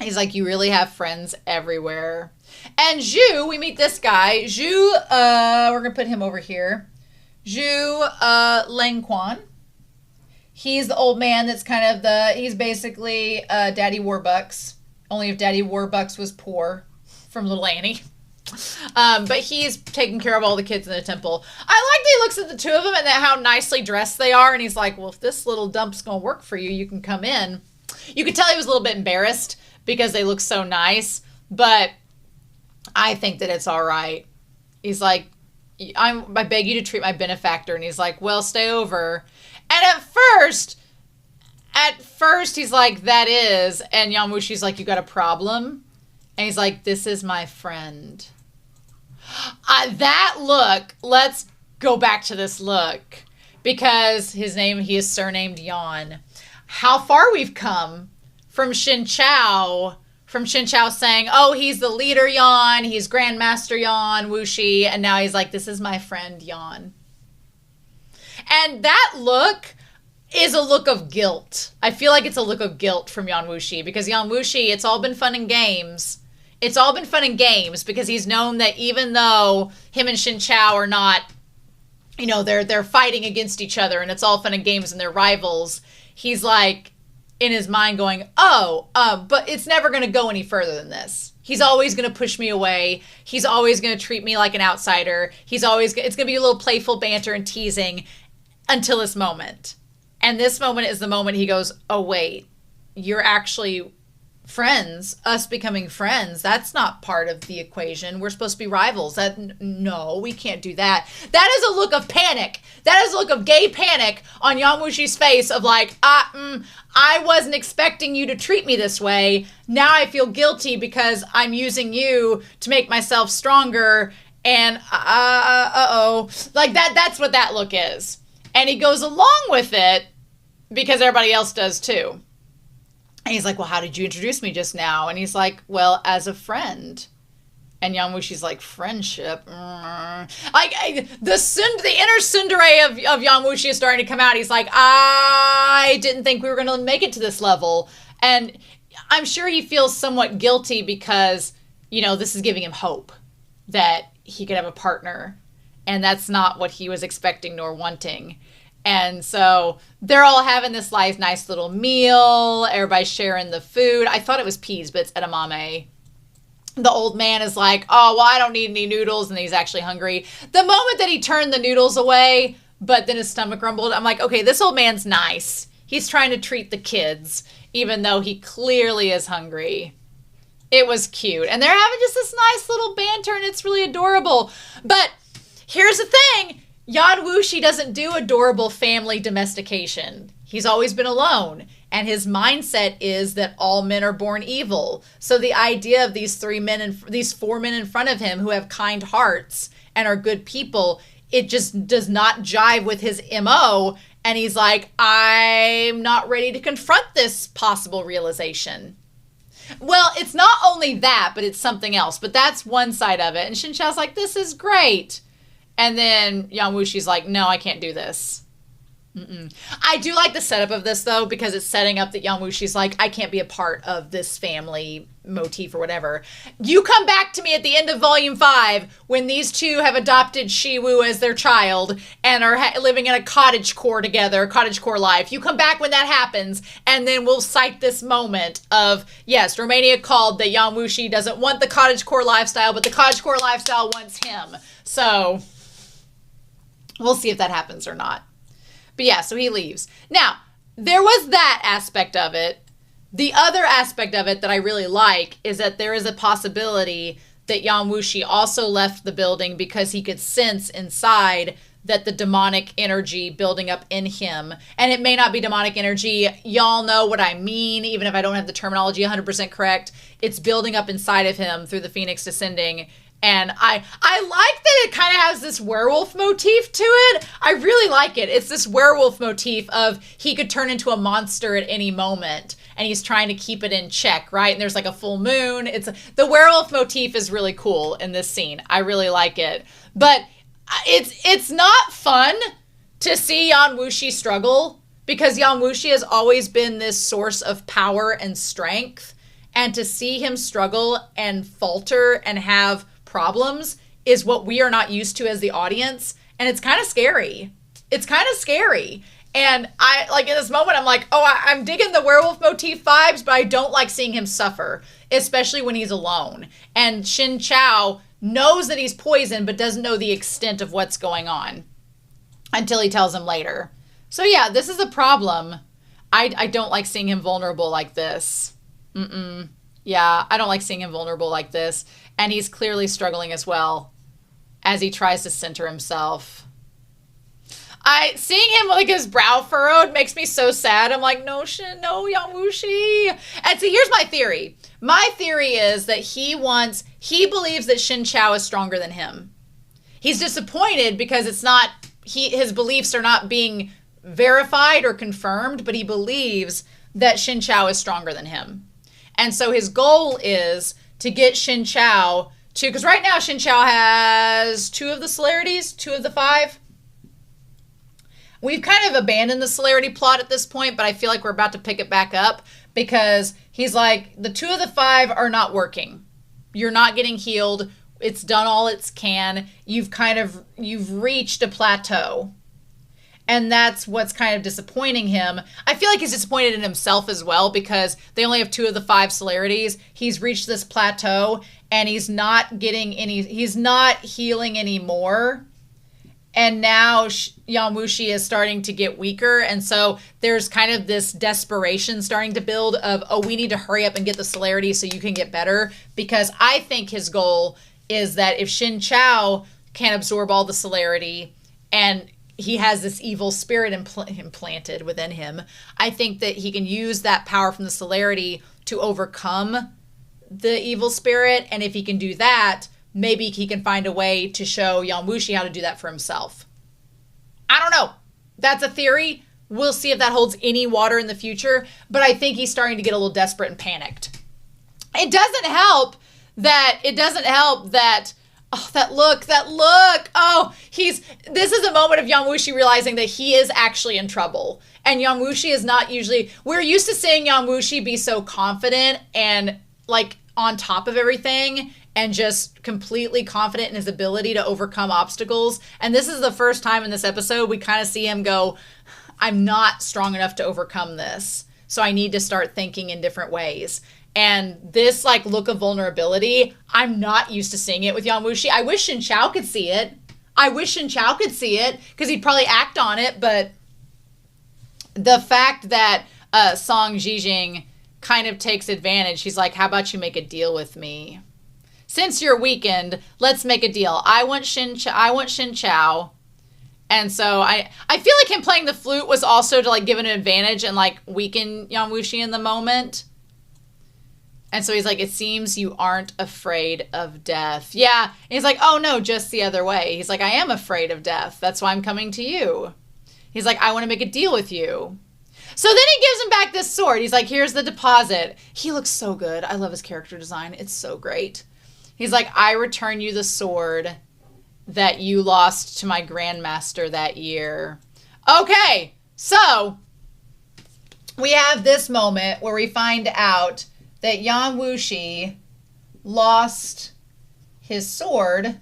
He's like, you really have friends everywhere. And Zhu, we meet this guy. Zhu, we're going to put him over here. Zhu Lengquan. He's the old man that's kind of he's basically Daddy Warbucks. Only if Daddy Warbucks was poor from Little Annie. But he's taking care of all the kids in the temple. I like that he looks at the two of them and how nicely dressed they are. And he's like, well, if this little dump's going to work for you, you can come in. You could tell he was a little bit embarrassed because they look so nice. But I think that it's all right. He's like, I beg you to treat my benefactor. And he's like, well, stay over. And at first he's like, that is. And Yan Wushi's like, you got a problem? And he's like, this is my friend. That look, let's go back to this look. Because he is surnamed Yan. How far we've come from Shen Qiao saying, oh, he's the leader Yan, he's Grandmaster Yan Wushi, and now he's like, this is my friend Yan. And that look is a look of guilt. I feel like it's a look of guilt from Yan Wushi, because Yan Wushi, it's all been fun and games. It's all been fun and games because he's known that even though him and Shen Qiao are not, they're fighting against each other and it's all fun and games and they're rivals, he's like in his mind going, but it's never going to go any further than this. He's always going to push me away. He's always going to treat me like an outsider. It's going to be a little playful banter and teasing until this moment. And this moment is the moment he goes, oh, wait, you're actually friends, us becoming friends. That's not part of the equation. We're supposed to be rivals. No, we can't do that. That is a look of panic. That is a look of gay panic on Yan Wushi's face of like, I wasn't expecting you to treat me this way. Now I feel guilty because I'm using you to make myself stronger. And, like that's what that look is. And he goes along with it because everybody else does too. And he's like, well, how did you introduce me just now? And he's like, well, as a friend. And Yan Wushi's like, friendship? Like, the inner tsundere of Yan Wushi is starting to come out. He's like, I didn't think we were going to make it to this level. And I'm sure he feels somewhat guilty because, this is giving him hope that he could have a partner. And that's not what he was expecting nor wanting. And so they're all having this nice little meal. Everybody's sharing the food. I thought it was peas, but it's edamame. the old man is like, oh, well, I don't need any noodles, and he's actually hungry. The moment that he turned the noodles away, but then his stomach rumbled, I'm like, okay, this old man's nice. He's trying to treat the kids, even though he clearly is hungry. It was cute. And they're having just this nice little banter, and it's really adorable. But here's the thing. Yan Wushi doesn't do adorable family domestication. He's always been alone. And his mindset is that all men are born evil. So the idea of these four men in front of him who have kind hearts and are good people, it just does not jive with his MO. And he's like, I'm not ready to confront this possible realization. Well, it's not only that, but it's something else. But that's one side of it. And Shen Qiao's like, this is great. And then Yan Wushi's like, no, I can't do this. I do like the setup of this, though, because it's setting up that Yan Wushi's like, I can't be a part of this family motif or whatever. You come back to me at the end of Volume 5 when these two have adopted Shiwu as their child and are living in a cottagecore together, cottagecore life. You come back when that happens, and then we'll cite this moment of, yes, Romania called that Yan Wushi doesn't want the cottagecore lifestyle, but the cottagecore lifestyle wants him. So we'll see if that happens or not. But yeah, so he leaves. Now, there was that aspect of it. The other aspect of it that I really like is that there is a possibility that Yan Wushi also left the building because he could sense inside that the demonic energy building up in him. And it may not be demonic energy. Y'all know what I mean, even if I don't have the terminology 100% correct. It's building up inside of him through the Phoenix descending. And I like that it kind of has this werewolf motif to it. I really like it. It's this werewolf motif of he could turn into a monster at any moment, and he's trying to keep it in check, right? And there's like a full moon. The werewolf motif is really cool in this scene. I really like it. But it's not fun to see Yan Wushi struggle, because Yan Wushi has always been this source of power and strength. And to see him struggle and falter and have problems is what we are not used to as the audience, and it's kind of scary. And I like in this moment I'm like, I'm digging the werewolf motif vibes, but I don't like seeing him suffer, especially when he's alone. And Shen Qiao knows that he's poisoned but doesn't know the extent of what's going on until he tells him later. So yeah, this is a problem. I don't like seeing him vulnerable like this. Yeah, I don't like seeing him vulnerable like this. And he's clearly struggling as well as he tries to center himself. Seeing him like his brow furrowed makes me so sad. I'm like, no, Yan Wushi. And see, here's my theory. My theory is that he believes that Shen Qiao is stronger than him. He's disappointed because his beliefs are not being verified or confirmed, but he believes that Shen Qiao is stronger than him. And so his goal is to get Shen Qiao to, because right now Shen Qiao has 2 of the celerities, 2 of the 5. We've kind of abandoned the celerity plot at this point, but I feel like we're about to pick it back up because he's like, the 2 of the 5 are not working. You're not getting healed. It's done all it can. You've reached a plateau. And that's what's kind of disappointing him. I feel like he's disappointed in himself as well because they only have 2 of the 5 celerities. He's reached this plateau and he's not healing anymore. And now Yan Wushi is starting to get weaker. And so there's kind of this desperation starting to build of, we need to hurry up and get the celerity so you can get better. Because I think his goal is that if Shen Qiao can absorb all the celerity and he has this evil spirit implanted within him, I think that he can use that power from the celerity to overcome the evil spirit. And if he can do that, maybe he can find a way to show Yan Wushi how to do that for himself. I don't know. That's a theory. We'll see if that holds any water in the future. But I think he's starting to get a little desperate and panicked. It doesn't help that that look. This is a moment of Yan Wushi realizing that he is actually in trouble. And Yan Wushi is not usually, we're used to seeing Yan Wushi be so confident and like on top of everything and just completely confident in his ability to overcome obstacles. And this is the first time in this episode we kind of see him go, I'm not strong enough to overcome this. So I need to start thinking in different ways. And this like look of vulnerability, I'm not used to seeing it with Yan Wushi. I wish Shen Qiao could see it. Because he'd probably act on it. But the fact that Sang JingXing kind of takes advantage, he's like, how about you make a deal with me? Since you're weakened, let's make a deal. I want Shen Qiao. And so I feel like him playing the flute was also to like give an advantage and like weaken Yan Wushi in the moment. And so he's like, it seems you aren't afraid of death. Yeah. And he's like, oh no, just the other way. He's like, I am afraid of death. That's why I'm coming to you. He's like, I want to make a deal with you. So then he gives him back this sword. He's like, here's the deposit. He looks so good. I love his character design. It's so great. He's like, I return you the sword that you lost to my grandmaster that year. Okay. So we have this moment where we find out that Yan Wushi lost his sword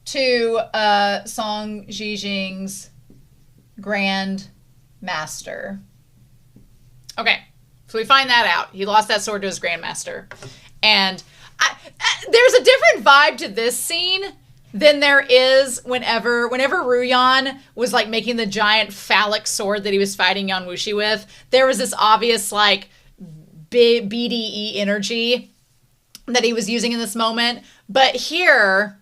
to Sang JingXing's Grand Master. Okay, so we find that out. He lost that sword to his Grandmaster. And there's a different vibe to this scene than there is whenever Ruyan was like making the giant phallic sword that he was fighting Yan Wushi with. There was this obvious like BDE energy that he was using in this moment. But here,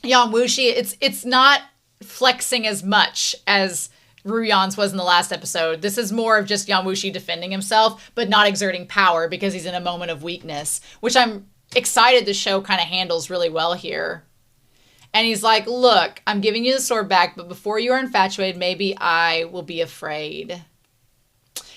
Yan Wushi, it's not flexing as much as Ruyan's was in the last episode. This is more of just Yan Wushi defending himself, but not exerting power because he's in a moment of weakness, which I'm excited the show kind of handles really well here. And he's like, look, I'm giving you the sword back, but before you are infatuated, maybe I will be afraid.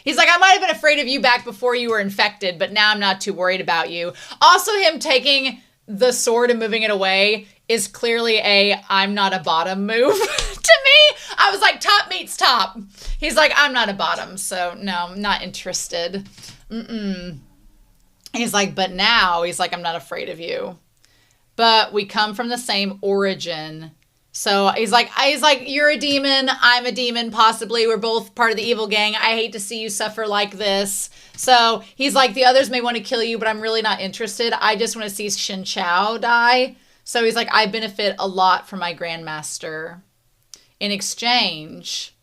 He's like, I might have been afraid of you back before you were infected, but now I'm not too worried about you. Also, him taking the sword and moving it away is clearly a I'm not a bottom move to me. I was like, top meets top. He's like, I'm not a bottom, so no, I'm not interested. He's like, but now, he's like, I'm not afraid of you. But we come from the same origin. So he's like, you're a demon, I'm a demon, possibly. We're both part of the evil gang. I hate to see you suffer like this. So he's like, the others may want to kill you, but I'm really not interested. I just want to see Shen Qiao die. So he's like, I benefit a lot from my grandmaster. In exchange,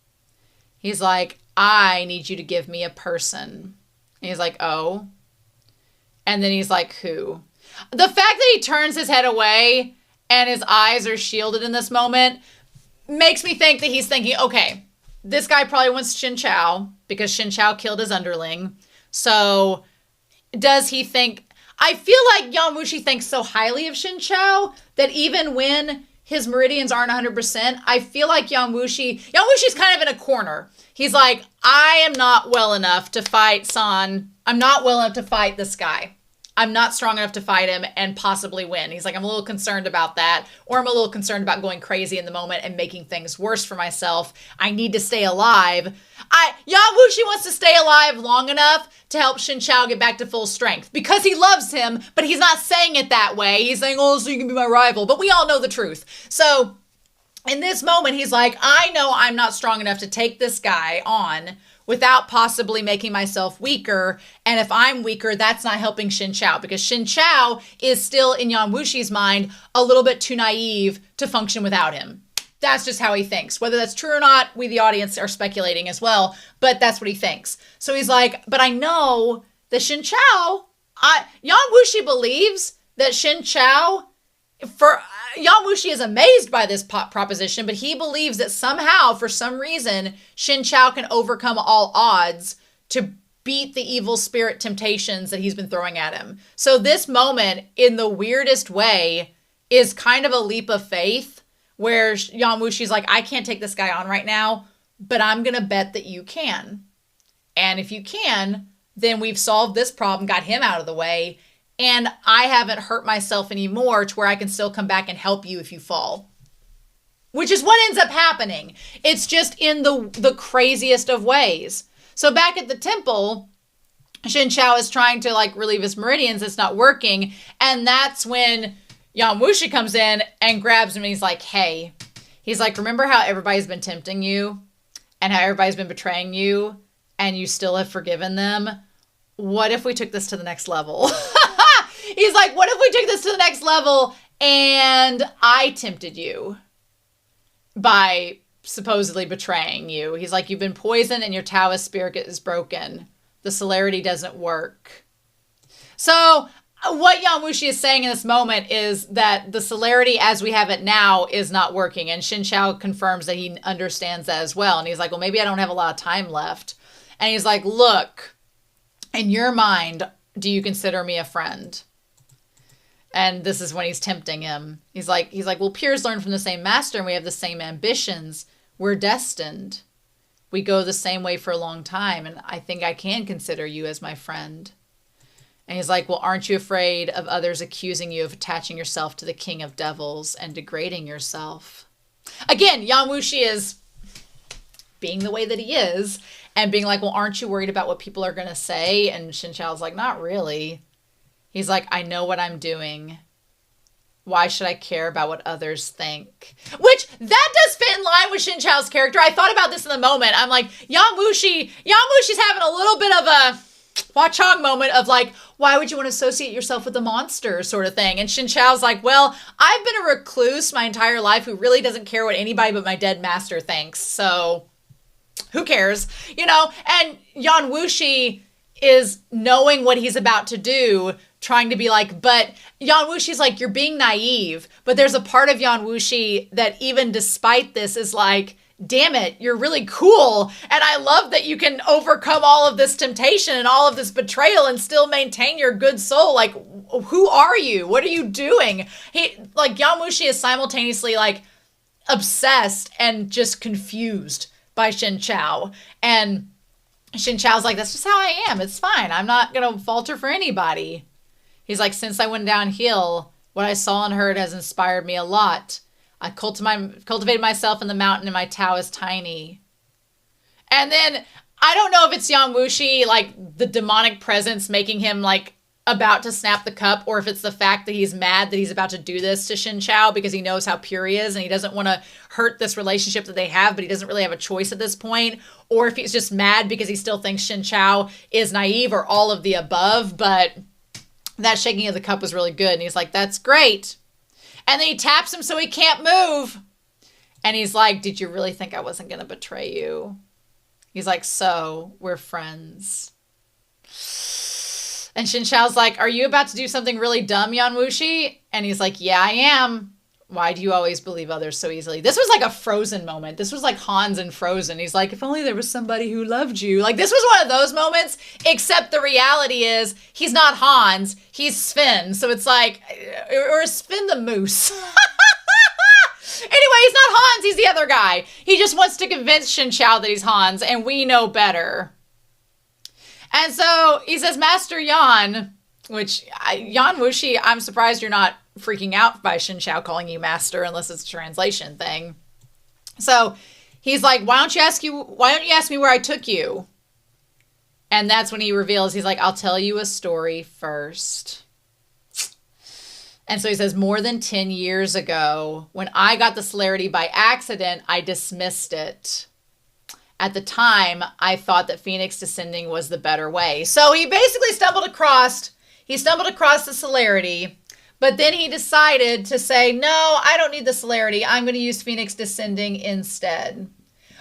he's like, I need you to give me a person. And he's like, oh. And then he's like, who? The fact that he turns his head away and his eyes are shielded in this moment makes me think that he's thinking, okay, this guy probably wants Shen Qiao because Shen Qiao killed his underling. So does he think... I feel like Yan Wushi thinks so highly of Shen Qiao that even when his meridians aren't 100%, I feel like Yan Wushi's kind of in a corner. He's like, I am not well enough to fight San. I'm not well enough to fight this guy. I'm not strong enough to fight him and possibly win. He's like, I'm a little concerned about that. Or I'm a little concerned about going crazy in the moment and making things worse for myself. I need to stay alive. Yan Wushi wants to stay alive long enough to help Shen Qiao get back to full strength. Because he loves him, but he's not saying it that way. He's saying, oh, so you can be my rival. But we all know the truth. So in this moment, he's like, I know I'm not strong enough to take this guy on without possibly making myself weaker. And if I'm weaker, that's not helping Shen Qiao because Shen Qiao is still, in Yan Wushi's mind, a little bit too naive to function without him. That's just how he thinks. Whether that's true or not, we, the audience, are speculating as well, but that's what he thinks. So he's like, but I know that Shen Qiao, Yan Wushi believes that Shen Qiao, Yan Wushi is amazed by this proposition, but he believes that somehow, for some reason, Shen Qiao can overcome all odds to beat the evil spirit temptations that he's been throwing at him. So this moment, in the weirdest way, is kind of a leap of faith, where Yan Wushi's like, I can't take this guy on right now, but I'm going to bet that you can. And if you can, then we've solved this problem, got him out of the way, and I haven't hurt myself anymore to where I can still come back and help you if you fall. Which is what ends up happening. It's just in the craziest of ways. So back at the temple, Shen Qiao is trying to like relieve his meridians. It's not working. And that's when Yan Wushi comes in and grabs him and he's like, hey. He's like, remember how everybody's been tempting you? And how everybody's been betraying you? And you still have forgiven them? what if we took this to the next level? He's like, what if we took this to the next level and I tempted you by supposedly betraying you? He's like, you've been poisoned and your Taoist spirit is broken. The celerity doesn't work. So what Yan Wushi is saying in this moment is that the celerity as we have it now is not working. And Shen Qiao confirms that he understands that as well. And he's like, well, maybe I don't have a lot of time left. And he's like, look, in your mind, do you consider me a friend? And this is when he's tempting him. He's like, well, peers learn from the same master and we have the same ambitions. We're destined. We go the same way for a long time. And I think I can consider you as my friend. And he's like, well, aren't you afraid of others accusing you of attaching yourself to the king of devils and degrading yourself? Again, Yan Wushi is being the way that he is and being like, well, aren't you worried about what people are going to say? And Shen Qiao's like, not really. He's like, I know what I'm doing. Why should I care about what others think? Which, that does fit in line with Shen Qiao's character. I thought about this in the moment. I'm like, Yan Wushi's having a little bit of a Hua Chong moment of like, why would you want to associate yourself with a monster sort of thing? And Shen Qiao's like, well, I've been a recluse my entire life who really doesn't care what anybody but my dead master thinks. So who cares? You know, and Yan Wushi is knowing what he's about to do, trying to be like, but Yan Wushi's like, you're being naive. But there's a part of Yan Wushi that even despite this is like, damn it, you're really cool. And I love that you can overcome all of this temptation and all of this betrayal and still maintain your good soul. Like, who are you? What are you doing? Yan Wushi is simultaneously like obsessed and just confused by Shen Qiao. And Shen Qiao's like, that's just how I am. It's fine. I'm not going to falter for anybody. He's like, since I went downhill, what I saw and heard has inspired me a lot. I cultivated myself in the mountain and my Tao is tiny. And then, I don't know if it's Yan Wushi, like the demonic presence making him like about to snap the cup, or if it's the fact that he's mad that he's about to do this to Shen Qiao because he knows how pure he is and he doesn't want to hurt this relationship that they have, but he doesn't really have a choice at this point. Or if he's just mad because he still thinks Shen Qiao is naive, or all of the above. But that shaking of the cup was really good. And he's like, that's great. And then he taps him so he can't move. And he's like, did you really think I wasn't going to betray you? He's like, so we're friends. And Shen Qiao's like, are you about to do something really dumb, Yan Wushi? And he's like, yeah, I am. Why do you always believe others so easily? This was like a Frozen moment. This was like Hans in Frozen. He's like, if only there was somebody who loved you. Like, this was one of those moments, except the reality is he's not Hans, he's Sven. So it's like, or Sven the moose. Anyway, he's not Hans, he's the other guy. He just wants to convince Shen Qiao that he's Hans, and we know better. And so he says, Master Yan, which Yan Wushi, I'm surprised you're not freaking out by Shen Qiao calling you master unless it's a translation thing. So he's like, why don't you ask me where I took you? And that's when he reveals, he's like, I'll tell you a story first. And so he says, more than 10 years ago, when I got the celerity by accident, I dismissed it. At the time, I thought that Phoenix descending was the better way. So he basically stumbled across the celerity, but then he decided to say, no, I don't need the celerity. I'm going to use Phoenix descending instead.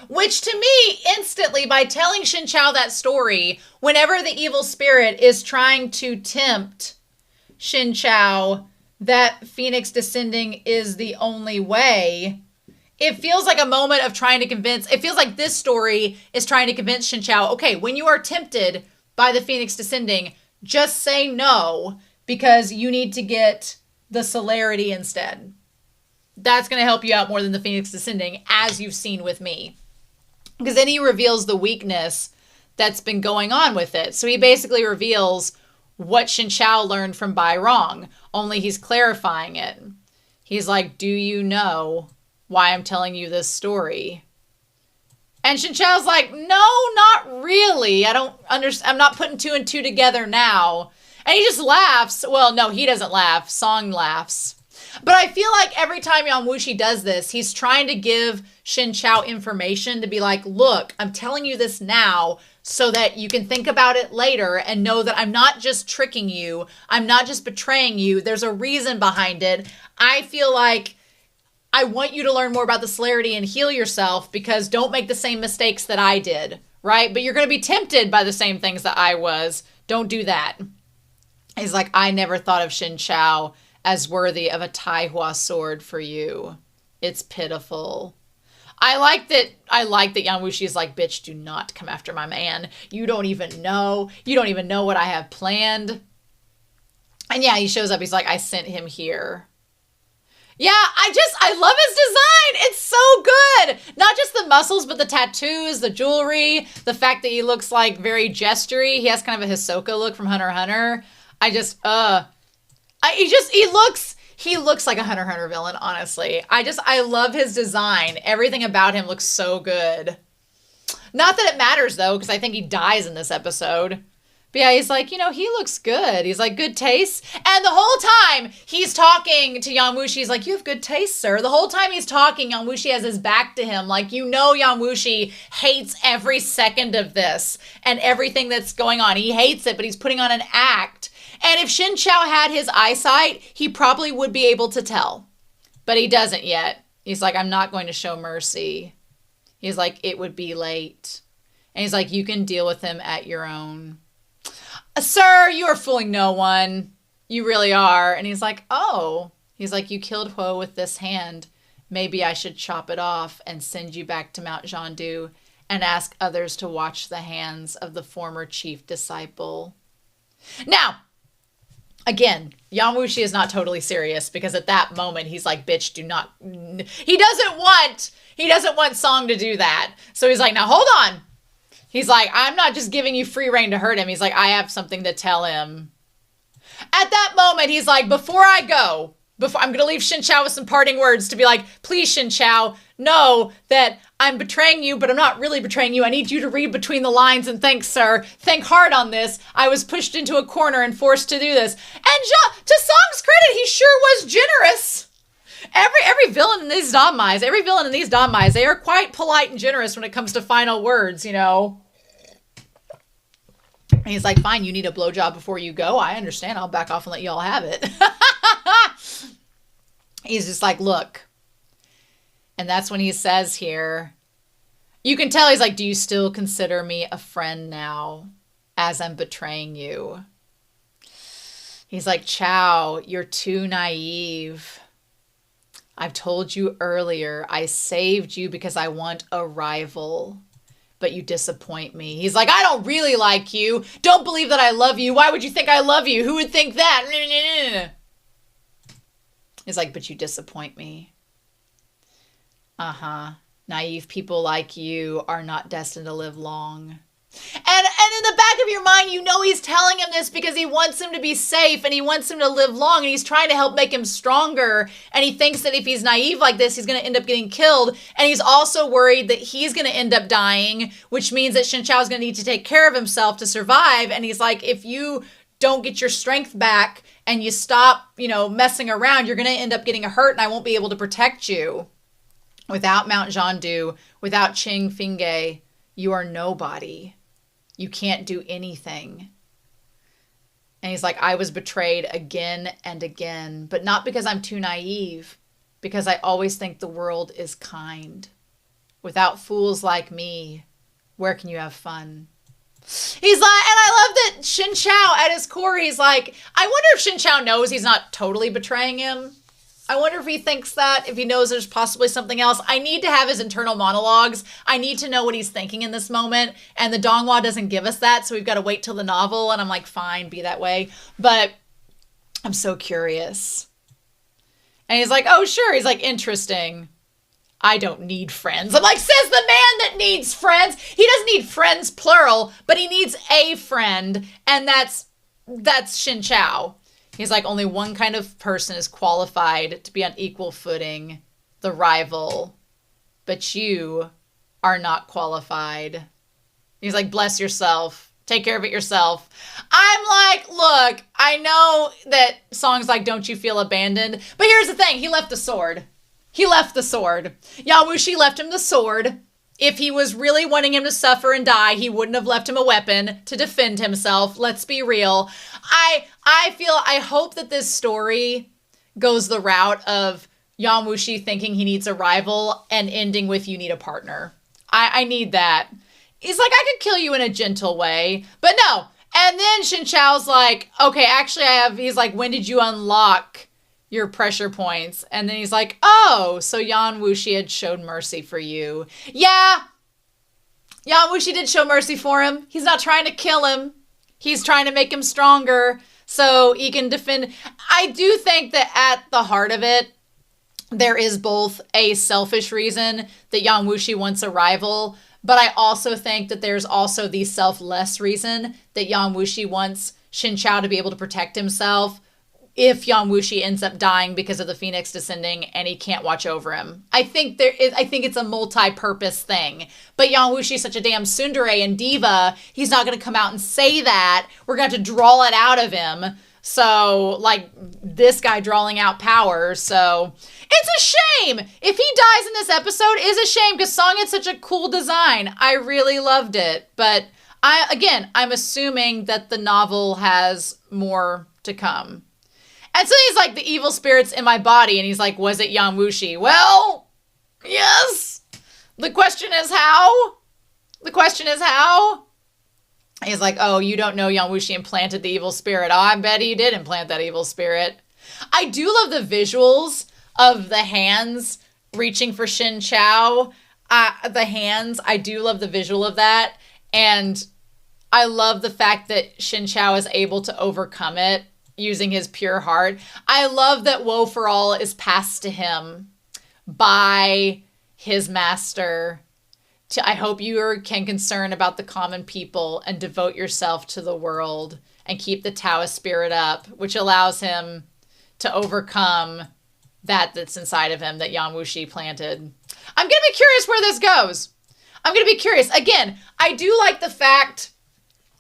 Which to me, instantly, by telling Shen Qiao that story, whenever the evil spirit is trying to tempt Shen Qiao that Phoenix descending is the only way, it feels like a moment of trying to convince, it feels like this story is trying to convince Shen Qiao, okay, when you are tempted by the Phoenix descending, just say no, because you need to get the celerity instead. That's going to help you out more than the Phoenix descending, as you've seen with me. Because then he reveals the weakness that's been going on with it. So he basically reveals what Shen Qiao learned from Bai Rong, only he's clarifying it. He's like, do you know why I'm telling you this story? And Shen Qiao's like, no, not really. I don't understand. I'm not putting two and two together now. And he just laughs. Well, no, he doesn't laugh. Song laughs. But I feel like every time Yan Wushi does this, he's trying to give Shen Qiao information to be like, look, I'm telling you this now so that you can think about it later and know that I'm not just tricking you. I'm not just betraying you. There's a reason behind it. I feel like I want you to learn more about the celerity and heal yourself, because don't make the same mistakes that I did, right? But you're going to be tempted by the same things that I was. Don't do that. He's like, I never thought of Shen Qiao as worthy of a Tai Hua sword for you. It's pitiful. I like that Yan Wushi is like, bitch, do not come after my man. You don't even know. You don't even know what I have planned. And yeah, he shows up. He's like, I sent him here. Yeah, I love his design. It's so good. Not just the muscles, but the tattoos, the jewelry, the fact that he looks like very gestury. He has kind of a Hisoka look from Hunter x Hunter. He looks like a Hunter x Hunter villain, honestly. I love his design. Everything about him looks so good. Not that it matters, though, because I think he dies in this episode. But yeah, he's like, he looks good. He's like, good taste. And the whole time he's talking to Yan Wushi, he's like, you have good taste, sir. The whole time he's talking, Yan Wushi has his back to him. Like, Yan Wushi hates every second of this and everything that's going on. He hates it, but he's putting on an act. And if Shen Qiao had his eyesight, he probably would be able to tell. But he doesn't yet. He's like, I'm not going to show mercy. He's like, it would be late. And he's like, you can deal with him at your own. Sir, you are fooling no one. You really are. And he's like, oh. He's like, you killed Huo with this hand. Maybe I should chop it off and send you back to Mount Zhandu and ask others to watch the hands of the former chief disciple. Now, again, Yan Wushi is not totally serious, because at that moment he's like, bitch, do not. He doesn't want Sang to do that. So he's like, now hold on. He's like, I'm not just giving you free rein to hurt him. He's like, I have something to tell him. At that moment, he's like, before I go, I'm going to leave Shen Qiao with some parting words to be like, please, Shen Qiao, know that I'm betraying you, but I'm not really betraying you. I need you to read between the lines, and thanks, sir. Think hard on this. I was pushed into a corner and forced to do this. And to Sang's credit, he sure was generous. Every villain in these Danmais, they are quite polite and generous when it comes to final words, And he's like, fine, you need a blowjob before you go. I understand. I'll back off and let you all have it. He's just like, look. And that's when he says here, you can tell he's like, do you still consider me a friend now as I'm betraying you? He's like, Qiao, you're too naive. I've told you earlier, I saved you because I want a rival. But you disappoint me. He's like, I don't really like you. Don't believe that I love you. Why would you think I love you? Who would think that? He's like, but you disappoint me. Naive people like you are not destined to live long. And in the back of your mind, he's telling him this because he wants him to be safe and he wants him to live long, and he's trying to help make him stronger. And he thinks that if he's naive like this, he's going to end up getting killed. And he's also worried that he's going to end up dying, which means that Shen Qiao is going to need to take care of himself to survive. And he's like, if you don't get your strength back and you stop, messing around, you're going to end up getting hurt and I won't be able to protect you. Without Mount Zhandu, without Qing Fingge, you are nobody. You can't do anything. And he's like, I was betrayed again and again, but not because I'm too naive, because I always think the world is kind. Without fools like me, where can you have fun? He's like, and I love that Shen Qiao at his core, he's like, I wonder if Shen Qiao knows he's not totally betraying him. I wonder if he thinks that, if he knows there's possibly something else. I need to have his internal monologues. I need to know what he's thinking in this moment. And the Donghua doesn't give us that, so we've got to wait till the novel. And I'm like, fine, be that way. But I'm so curious. And he's like, oh, sure. He's like, interesting. I don't need friends. I'm like, says the man that needs friends. He doesn't need friends, plural, but he needs a friend. And that's Shen Qiao. He's like, only one kind of person is qualified to be on equal footing, the rival. But you are not qualified. He's like, bless yourself. Take care of it yourself. I'm like, look, I know that songs like Don't You Feel Abandoned, but here's the thing. He left the sword. He left the sword. Yan Wushi left him the sword. If he was really wanting him to suffer and die, he wouldn't have left him a weapon to defend himself. Let's be real. I hope that this story goes the route of Yan Wushi thinking he needs a rival and ending with you need a partner. I need that. He's like, I could kill you in a gentle way, but no. And then Shen Qiao's like, okay, actually he's like, when did you unlock your pressure points? And then he's like, oh, so Yan Wushi had showed mercy for you. Yeah, Yan Wushi did show mercy for him. He's not trying to kill him. He's trying to make him stronger so he can defend. I do think that at the heart of it, there is both a selfish reason that Yan Wushi wants a rival, but I also think that there's also the selfless reason that Yan Wushi wants Shen Qiao to be able to protect himself if Yan Wushi ends up dying because of the Phoenix descending and he can't watch over him. I think it's a multi-purpose thing. But Yan Wushi's such a damn tsundere and diva, he's not going to come out and say that. We're going to have to draw it out of him. So, like, this guy drawing out power. So, it's a shame. If he dies in this episode, it's a shame because Song had such a cool design. I really loved it. But, I'm assuming that the novel has more to come. And so he's like, the evil spirit's in my body. And he's like, was it Yan Wushi? Well, yes. The question is how? He's like, oh, you don't know Yan Wushi implanted the evil spirit. Oh, I bet he did implant that evil spirit. I do love the visuals of the hands reaching for Shen Qiao. The hands, I do love the visual of that. And I love the fact that Shen Qiao is able to overcome it using his pure heart. I love that woe for all is passed to him by his master. I hope you can concern about the common people and devote yourself to the world and keep the Taoist spirit up, which allows him to overcome that's inside of him that Yan Wushi planted. I'm going to be curious where this goes. I'm going to be curious. Again, I do like the fact,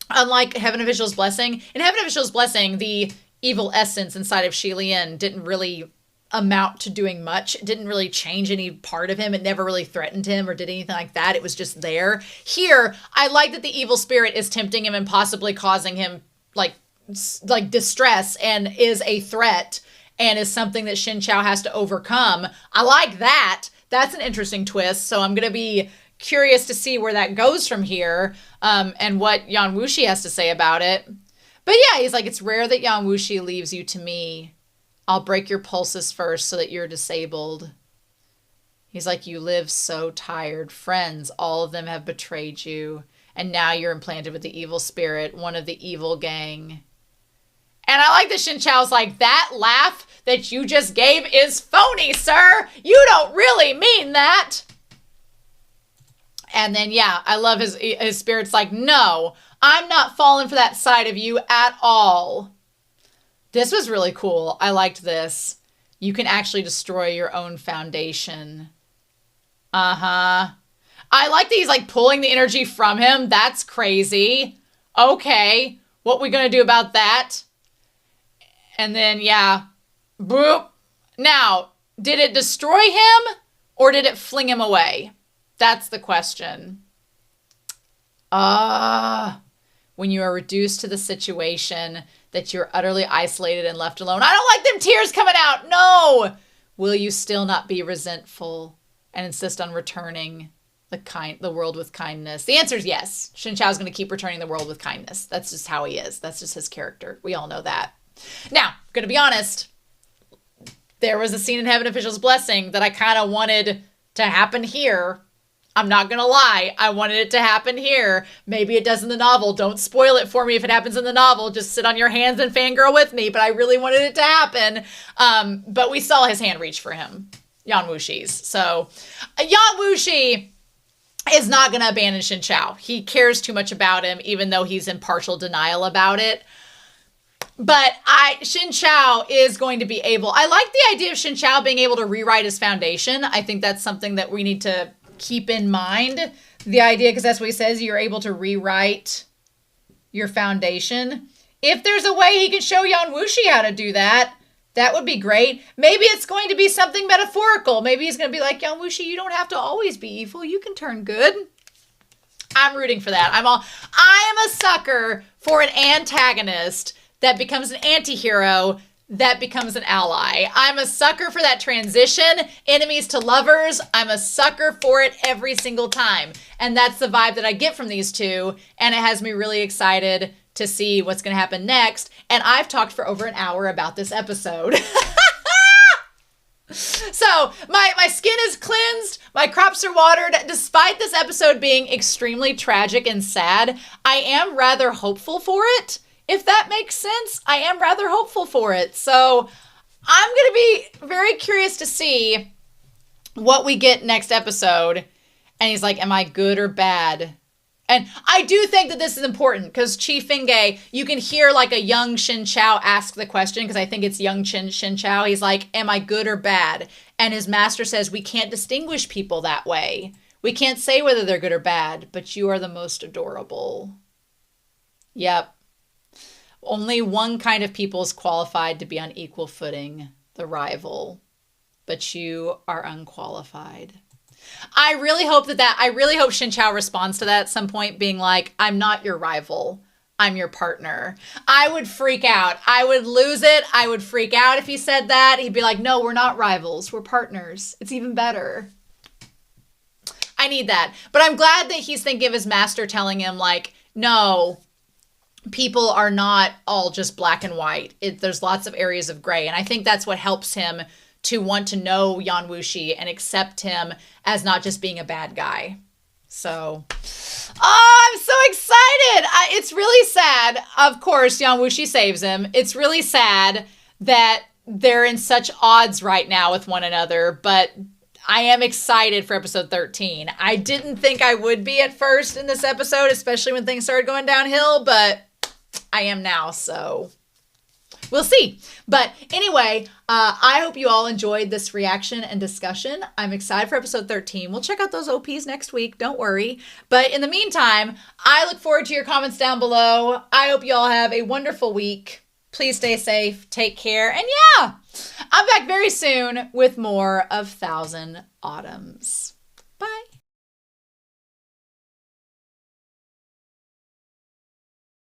unlike Heaven of Visual's Blessing, in Heaven of Visual's Blessing, the evil essence inside of Shi Lian didn't really amount to doing much. It didn't really change any part of him. It never really threatened him or did anything like that. It was just there. Here, I like that the evil spirit is tempting him and possibly causing him like distress and is a threat and is something that Shen Qiao has to overcome. I like that. That's an interesting twist. So I'm going to be curious to see where that goes from here, and what Yan Wushi has to say about it. But yeah, he's like, it's rare that Yan Wushi leaves you to me. I'll break your pulses first so that you're disabled. He's like, you live so tired. Friends, all of them have betrayed you. And now you're implanted with the evil spirit, one of the evil gang. And I like that Shen Qiao's like, that laugh that you just gave is phony, sir. You don't really mean that. And then, yeah, I love his spirit's like, no, I'm not falling for that side of you at all. This was really cool. I liked this. You can actually destroy your own foundation. Uh-huh. I like that he's like pulling the energy from him. That's crazy. Okay. What we gonna do about that? And then, yeah. Boop. Now, did it destroy him or did it fling him away? That's the question. When you are reduced to the situation that you're utterly isolated and left alone. I don't like them tears coming out. No. Will you still not be resentful and insist on returning the world with kindness? The answer is yes. Shen Qiao is going to keep returning the world with kindness. That's just how he is. That's just his character. We all know that. Now, I'm going to be honest. There was a scene in Heaven of Visual's Blessing that I kind of wanted to happen here. I'm not going to lie. I wanted it to happen here. Maybe it does in the novel. Don't spoil it for me if it happens in the novel. Just sit on your hands and fangirl with me. But I really wanted it to happen. But we saw his hand reach for him. Yan Wushi's. So Yan Wushi is not going to abandon Shen Qiao. He cares too much about him, even though he's in partial denial about it. But Shen Qiao is going to be able... I like the idea of Shen Qiao being able to rewrite his foundation. I think that's something that we need to keep in mind. The idea, because that's what he says, you're able to rewrite your foundation. If there's a way he can show Yan Wushi how to do that, that would be great. Maybe it's going to be something metaphorical. Maybe he's going to be like, Yan Wushi, you don't have to always be evil. You can turn good. I'm rooting for that. I am a sucker for an antagonist that becomes an anti-hero that becomes an ally. I'm a sucker for that transition, enemies to lovers. I'm a sucker for it every single time. And that's the vibe that I get from these two. And it has me really excited to see what's going to happen next. And I've talked for over an hour about this episode. So my skin is cleansed, my crops are watered. Despite this episode being extremely tragic and sad, I am rather hopeful for it. If that makes sense, I am rather hopeful for it. So I'm going to be very curious to see what we get next episode. And he's like, am I good or bad? And I do think that this is important because Chi Fingge, you can hear like a young Shen Qiao ask the question, because I think it's young Shen Qiao. He's like, am I good or bad? And his master says, we can't distinguish people that way. We can't say whether they're good or bad, but you are the most adorable. Yep. Only one kind of people is qualified to be on equal footing, the rival. But you are unqualified. I really hope Shen Qiao responds to that at some point, being like, I'm not your rival. I'm your partner. I would freak out. I would lose it. I would freak out if he said that. He'd be like, no, we're not rivals. We're partners. It's even better. I need that. But I'm glad that he's thinking of his master telling him, like, no, people are not all just black and white. There's lots of areas of gray. And I think that's what helps him to want to know Yan Wushi and accept him as not just being a bad guy. So, I'm so excited. It's really sad. Of course, Yan Wushi saves him. It's really sad that they're in such odds right now with one another, but I am excited for episode 13. I didn't think I would be at first in this episode, especially when things started going downhill, but I am now, so we'll see. But anyway, I hope you all enjoyed this reaction and discussion. I'm excited for episode 13. We'll check out those OPs next week. Don't worry. But in the meantime, I look forward to your comments down below. I hope you all have a wonderful week. Please stay safe. Take care. And yeah, I'm back very soon with more of Thousand Autumns.